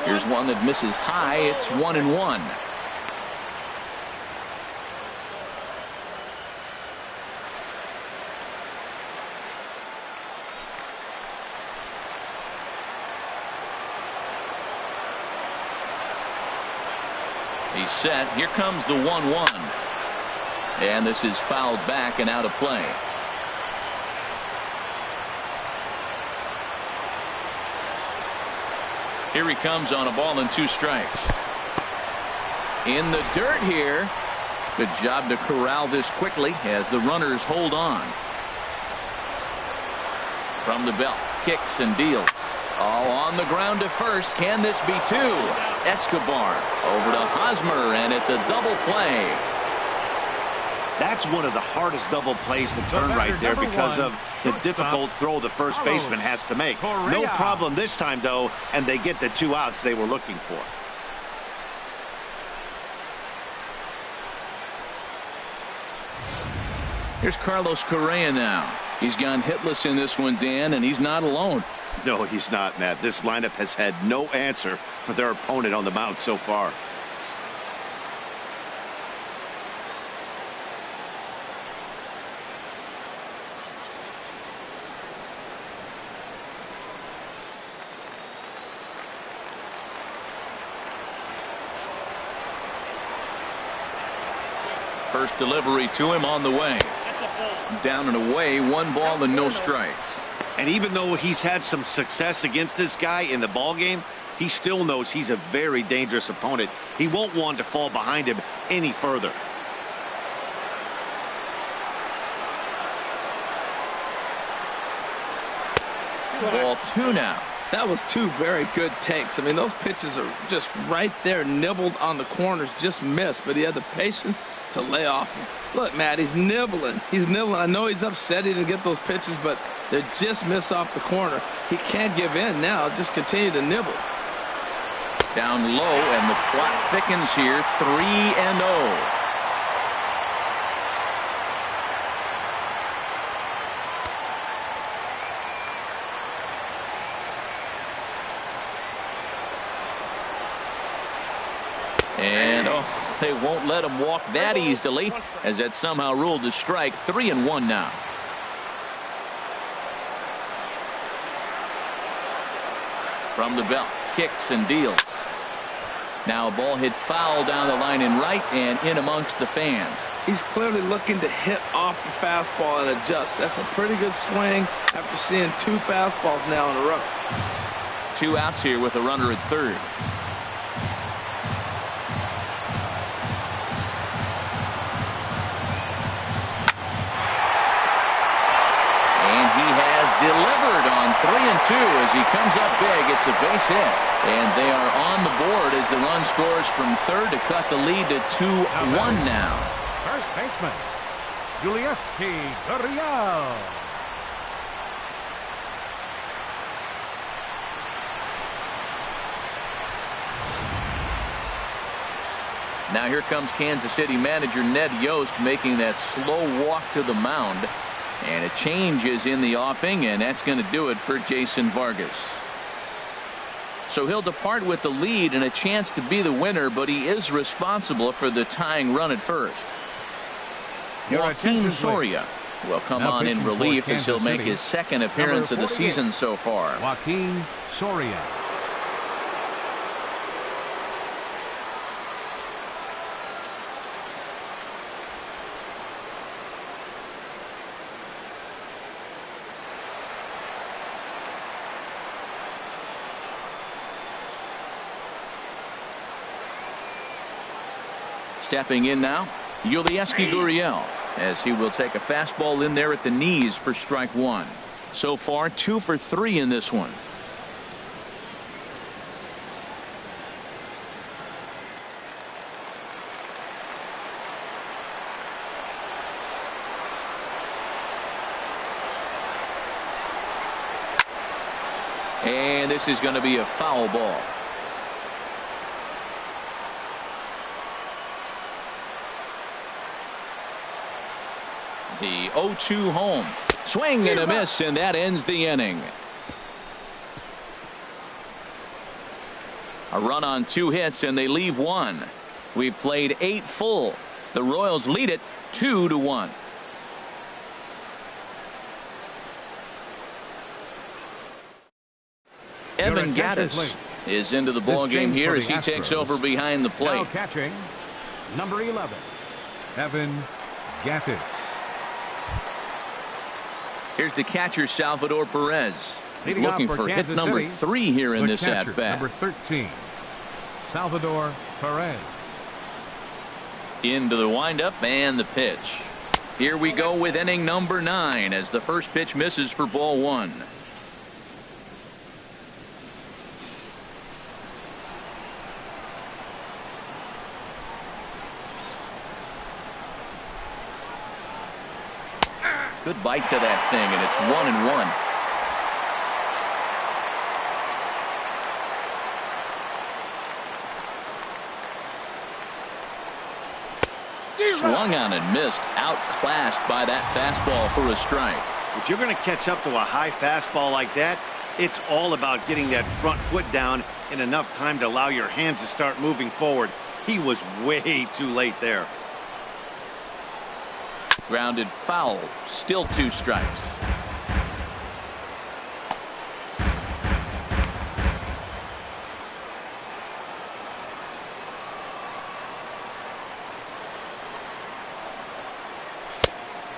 Here's one that misses high. It's 1-1. He's set. Here comes the 1-1. And this is fouled back and out of play. Here he comes on a ball and 2 strikes. In the dirt here. Good job to corral this quickly as the runners hold on. From the belt, kicks and deals. All on the ground to first. Can this be 2? Escobar over to Hosmer, and it's a double play. That's one of the hardest double plays to turn right there because of the difficult throw the first baseman has to make. No problem this time, though, and they get the 2 outs they were looking for. Here's Carlos Correa now. He's gone hitless in this one, Dan, and he's not alone. No, he's not, Matt. This lineup has had no answer for their opponent on the mound so far. First delivery to him on the way. Down and away, 1 ball and no strikes. And even though he's had some success against this guy in the ball game, he still knows he's a very dangerous opponent. He won't want to fall behind him any further. Ball 2 now. That was 2 very good takes. I mean, those pitches are just right there, nibbled on the corners, just missed, but he had the patience to lay off him. Look, Matt, he's nibbling. He's nibbling. I know he's upset he didn't get those pitches, but they just miss off the corner. He can't give in now. Just continue to nibble. Down low, and the plot thickens here. 3-0. And they won't let him walk that easily, as that somehow ruled a strike. 3-1 now. From the belt, kicks and deals. Now a ball hit foul down the line in right and in amongst the fans. He's clearly looking to hit off the fastball and adjust. That's a pretty good swing after seeing 2 fastballs now in a row. 2 outs here with a runner at third. Delivered on 3-2 as he comes up big. It's a base hit, and they are on the board as the run scores from third to cut the lead to 2-1 now. First baseman, Julieski Gurriel. Now here comes Kansas City manager Ned Yost making that slow walk to the mound. And a change is in the offing, and that's going to do it for Jason Vargas. So he'll depart with the lead and a chance to be the winner, but he is responsible for the tying run at first. Joaquin Soria will come now on in relief as he'll make his second appearance of the season so far. Joaquin Soria. Stepping in now, Yulieski Gurriel, as he will take a fastball in there at the knees for strike one. So far 2 for 3 in this one. And this is going to be a foul ball. The 0-2 home. Swing and a miss, and that ends the inning. A run on 2 hits, and they leave 1. We've played 8 full. The Royals lead it 2-1. Evan Gattis is into the ball game here as he takes over behind the plate. Now catching, number 11, Evan Gattis. Here's the catcher, Salvador Perez. He's Leading looking off for hit Kansas number City, 3 here in the this catcher, at-bat. number 13, Salvador Perez. Into the windup and the pitch. Here we go with inning number 9 as the first pitch misses for ball 1. Good bite to that thing, and it's 1-1. Swung on and missed, outclassed by that fastball for a strike. If you're going to catch up to a high fastball like that, it's all about getting that front foot down in enough time to allow your hands to start moving forward. He was way too late there. Grounded foul, still 2 strikes.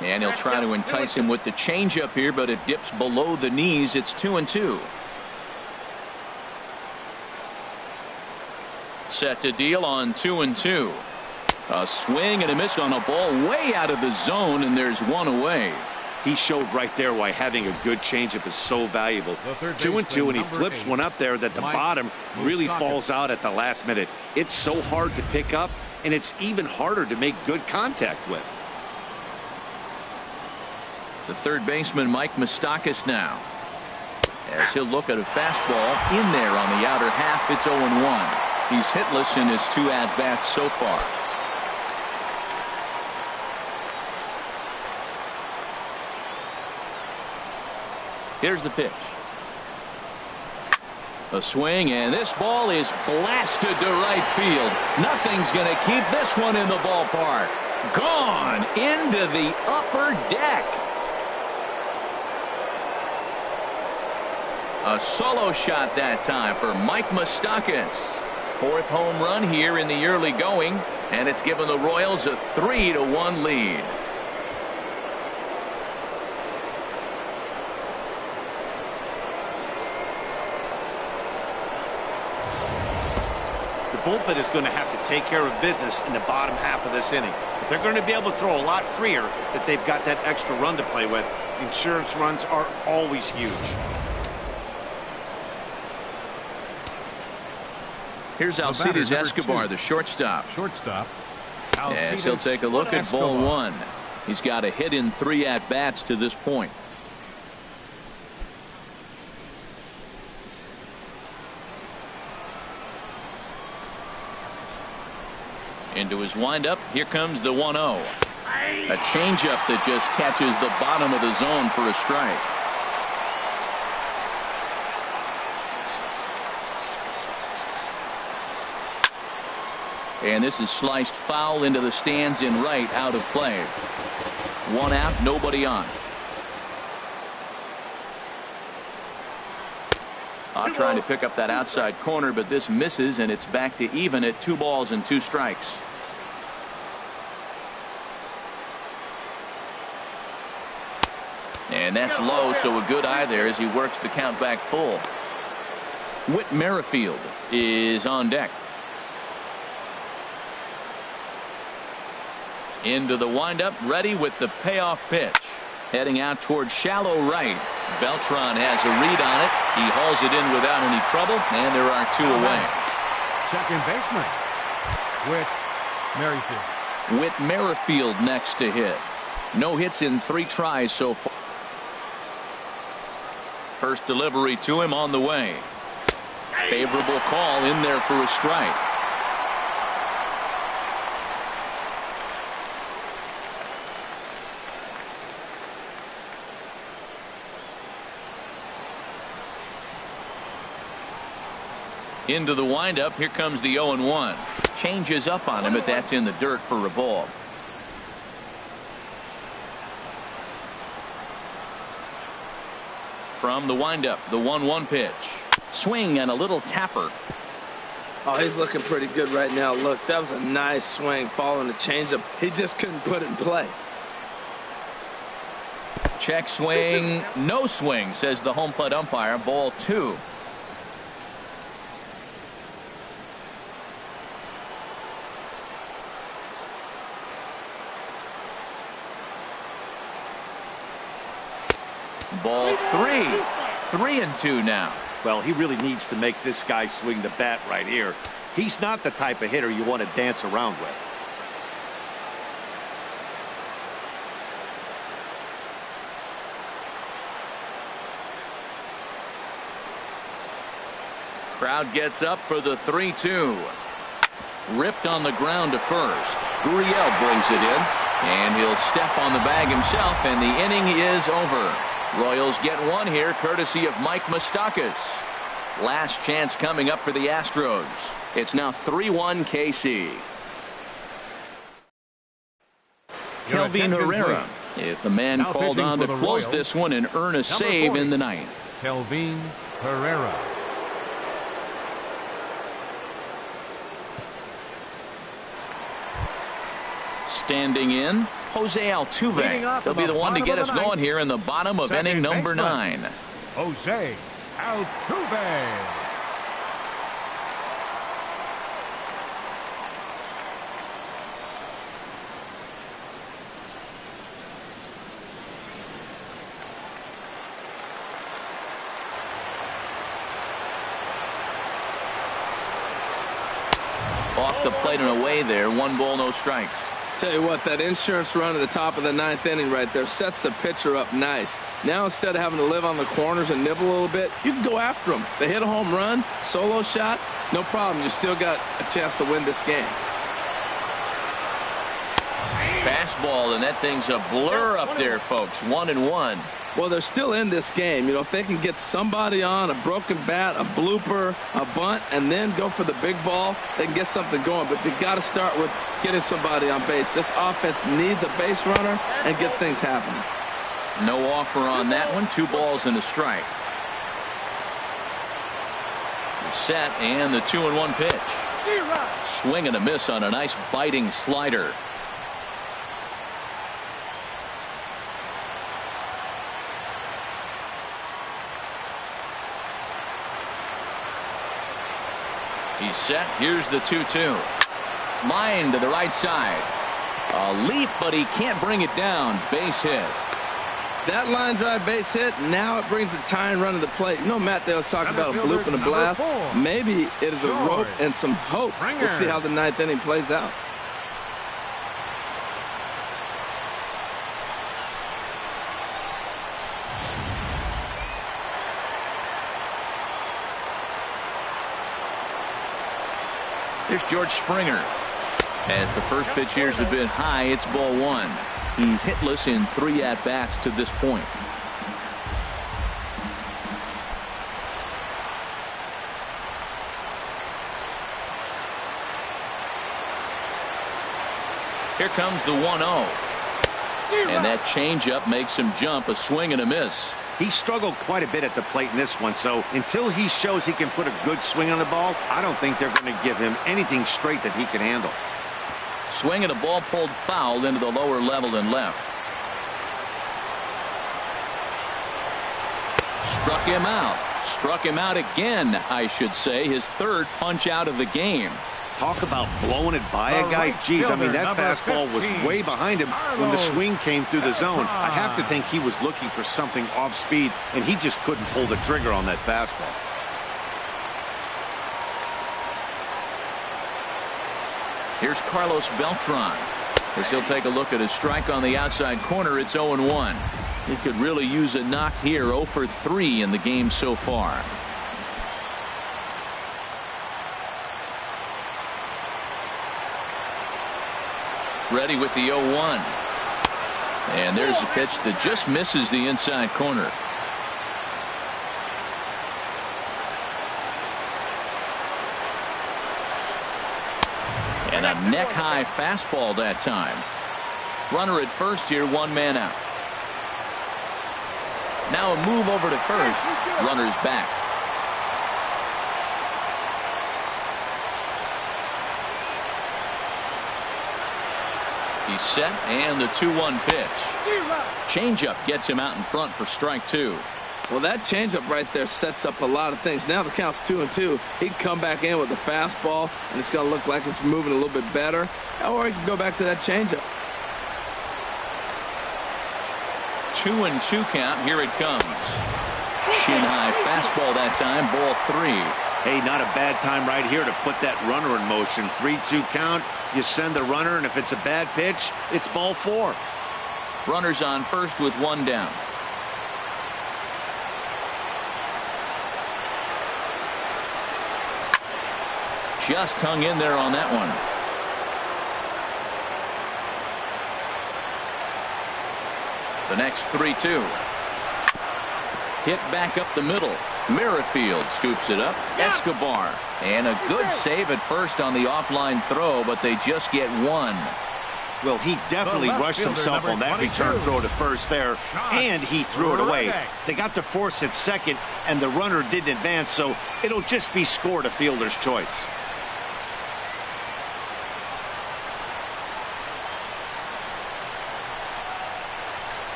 And he'll try to entice him with the changeup here, but it dips below the knees. It's 2-2. Set to deal on 2-2. A swing and a miss on a ball way out of the zone, and there's 1 away. He showed right there why having a good changeup is so valuable. 2-2, and he flips 8, one up there that the bottom really falls out at the last minute. It's so hard to pick up, and it's even harder to make good contact with. The third baseman, Mike Moustakas, now, as he'll look at a fastball in there on the outer half. It's 0-1. He's hitless in his 2 at-bats so far. Here's the pitch. A swing, and this ball is blasted to right field. Nothing's going to keep this one in the ballpark. Gone into the upper deck. A solo shot that time for Mike Moustakas. 4th home run here in the early going, and it's given the Royals a 3-1 lead. The bullpen is going to have to take care of business in the bottom half of this inning. If they're going to be able to throw a lot freer, that they've got that extra run to play with. Insurance runs are always huge. Here's Alcides Escobar, the shortstop. Yes, he'll take a look at ball 1. He's got a hit in 3 at-bats to this point. Into his windup. Here comes the 1-0. A changeup that just catches the bottom of the zone for a strike. And this is sliced foul into the stands in right, out of play. 1 out, nobody on. Trying to pick up that outside corner, but this misses, and it's back to even at 2 balls and 2 strikes. And that's low, so a good eye there as he works the count back full. Whit Merrifield is on deck. Into the windup, ready with the payoff pitch. Heading out towards shallow right. Beltran has a read on it. He hauls it in without any trouble, and there are 2 away. Second baseman, Whit Merrifield. Whit Merrifield next to hit. No hits in 3 tries so far. First delivery to him on the way. Favorable call in there for a strike. Into the windup. Here comes the 0-1. Changes up on him, but that's in the dirt for a ball. From the windup, the 1-1 pitch. Swing and a little tapper. Oh, he's looking pretty good right now. Look, that was a nice swing following the changeup. He just couldn't put it in play. Check swing. No swing, says the home plate umpire. Ball 2. Ball 3. 3-2 now. Well, he really needs to make this guy swing the bat right here. He's not the type of hitter you want to dance around with. Crowd gets up for the 3-2. Ripped on the ground to first. Gurriel brings it in, and he'll step on the bag himself, and the inning is over. Royals get one here courtesy of Mike Moustakas. Last chance coming up for the Astros. It's now 3-1 KC. Kelvin Herrera, if the man Now called pitching on for to the close Royals, this one and earn a save 40, in the ninth. Kelvin Herrera. Standing in, Jose Altuve. He'll be the one to get us going here in the bottom of inning number 9. Jose Altuve. Off the plate and away there. 1 ball, no strikes. Tell you what, that insurance run at the top of the 9th inning right there sets the pitcher up nice. Now instead of having to live on the corners and nibble a little bit, you can go after them. They hit a home run, solo shot, no problem. You still got a chance to win this game. Fastball, and that thing's a blur up there, folks. 1-1. Well, they're still in this game. You know, if they can get somebody on, a broken bat, a blooper, a bunt, and then go for the big ball, they can get something going. But they've got to start with getting somebody on base. This offense needs a base runner and get things happening. No offer on that one. 2 balls and a strike. Set, and the 2-1 pitch. Swing and a miss on a nice biting slider. He's set. Here's the 2-2. Line to the right side. A leap, but he can't bring it down. Base hit. That line drive base hit, now it brings the tying run to the plate. You know, Matt, they was talking about a bloop and a blast. Maybe it is a rope and some hope. We'll see how the 9th inning plays out. Here's George Springer. As the first pitch here is a bit high, it's ball 1. He's hitless in 3 at-bats to this point. Here comes the 1-0. And that changeup makes him jump. A swing and a miss. He struggled quite a bit at the plate in this one, so until he shows he can put a good swing on the ball, I don't think they're going to give him anything straight that he can handle. Swing and a ball pulled foul into the lower level and left. Struck him out. Struck him out again, I should say. His 3rd punch out of the game. talk about blowing it by a guy. Geez, I mean, that fastball was way behind him when the swing came through the zone. I have to think he was looking for something off speed, and he just couldn't pull the trigger on that fastball. Here's Carlos Beltran, as he'll take a look at a strike on the outside corner. It's 0-1. He could really use a knock here. 0 for 3 in the game so far. Ready with the 0-1. And there's a pitch that just misses the inside corner. And a neck-high fastball that time. Runner at first here, 1 man out. Now a move over to first. Runner's back. He's set, and the 2-1 pitch. Changeup gets him out in front for strike 2. Well, that changeup right there sets up a lot of things. Now the count's 2-2. He can come back in with the fastball, and it's going to look like it's moving a little bit better. Or he can go back to that changeup. 2-2 count. Here it comes. Shin high fastball that time. Ball 3. Hey, not a bad time right here to put that runner in motion. 3-2 count. You send the runner, and if it's a bad pitch, it's ball 4. Runners on first with 1 down. Just hung in there on that one. The next 3-2. Hit back up the middle. Merrifield scoops it up. Escobar. And a good save at first on the offline throw, but they just get 1. Well, he definitely rushed himself on that return throw to first there, and he threw it away. They got to force at second, and the runner didn't advance, so it'll just be scored a fielder's choice.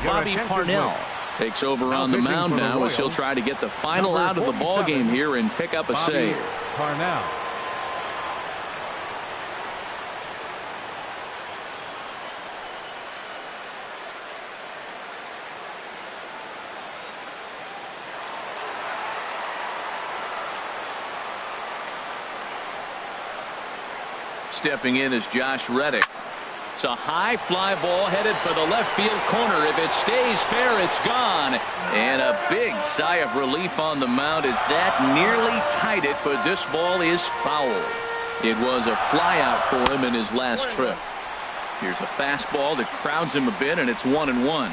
Bobby Parnell takes over on the mound now as he'll try to get the final out of the ball game here and pick up a save. Parnell. Stepping in is Josh Reddick. It's a high fly ball headed for the left field corner. If it stays fair, it's gone. And a big sigh of relief on the mound as that nearly tied it, but this ball is foul. It was a fly out for him in his last trip. Here's a fastball that crowds him a bit, and it's 1-1.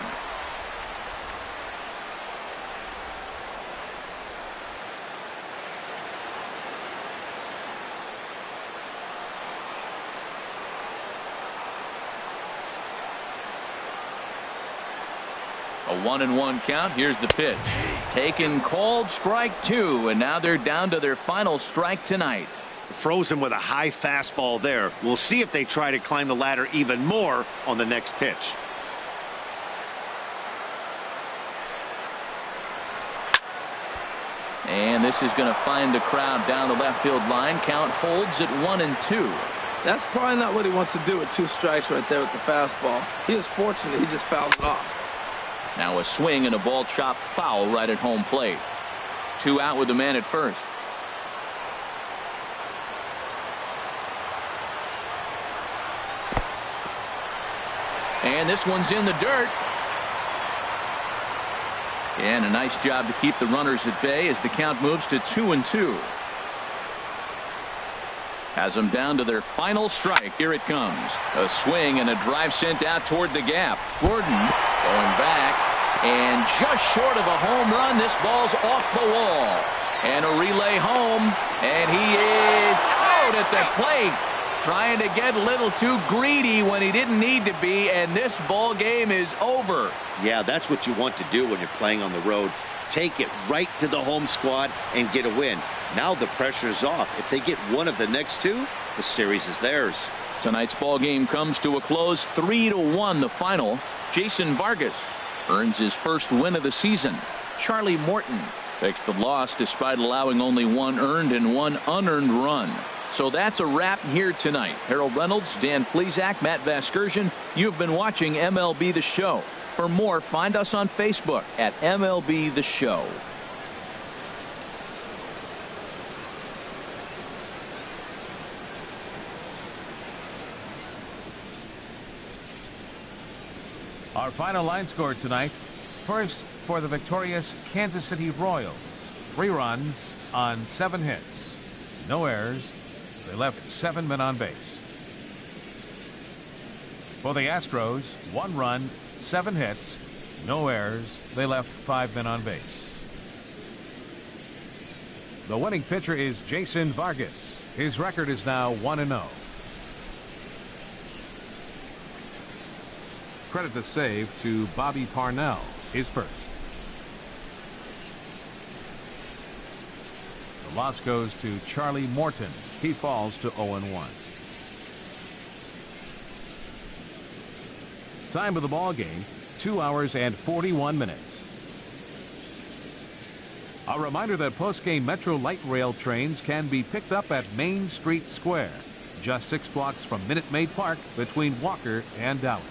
A 1-1 count. Here's the pitch. Taken, called, strike 2, and now they're down to their final strike tonight. Frozen with a high fastball there. We'll see if they try to climb the ladder even more on the next pitch. And this is going to find the crowd down the left field line. Count holds at 1-2. That's probably not what he wants to do with 2 strikes right there with the fastball. He is fortunate he just fouled it off. Now a swing and a ball chopped foul right at home plate. 2 out with the man at first. And this one's in the dirt. And a nice job to keep the runners at bay as the count moves to 2-2. Has them down to their final strike. Here it comes. A swing and a drive sent out toward the gap. Gordon going back, and just short of a home run. This ball's off the wall. And a relay home, and he is out at the plate. Trying to get a little too greedy when he didn't need to be, and this ball game is over. Yeah, that's what you want to do when you're playing on the road. Take it right to the home squad and get a win. Now the pressure is off. If they get one of the next 2, the series is theirs. Tonight's ball game comes to a close, 3-1 the final. Jason Vargas earns his first win of the season. Charlie Morton Takes the loss despite allowing only 1 earned and 1 unearned run. So that's a wrap here tonight. Harold Reynolds, Dan Plesac, Matt Vasgersian. You've been watching MLB The Show. For more, find us on Facebook at MLB The Show. Our final line score tonight. First, for the victorious Kansas City Royals, 3 runs on 7 hits. No errors. They left 7 men on base. For the Astros, 1 run, 7 hits, no errors. They left 5 men on base. The winning pitcher is Jason Vargas. His record is now 1-0. Credit the save to Bobby Parnell, his first. The loss goes to Charlie Morton. He falls to 0-1. Time of the ball game, 2 hours and 41 minutes. A reminder that post-game Metro Light Rail trains can be picked up at Main Street Square, just 6 blocks from Minute Maid Park between Walker and Dallas.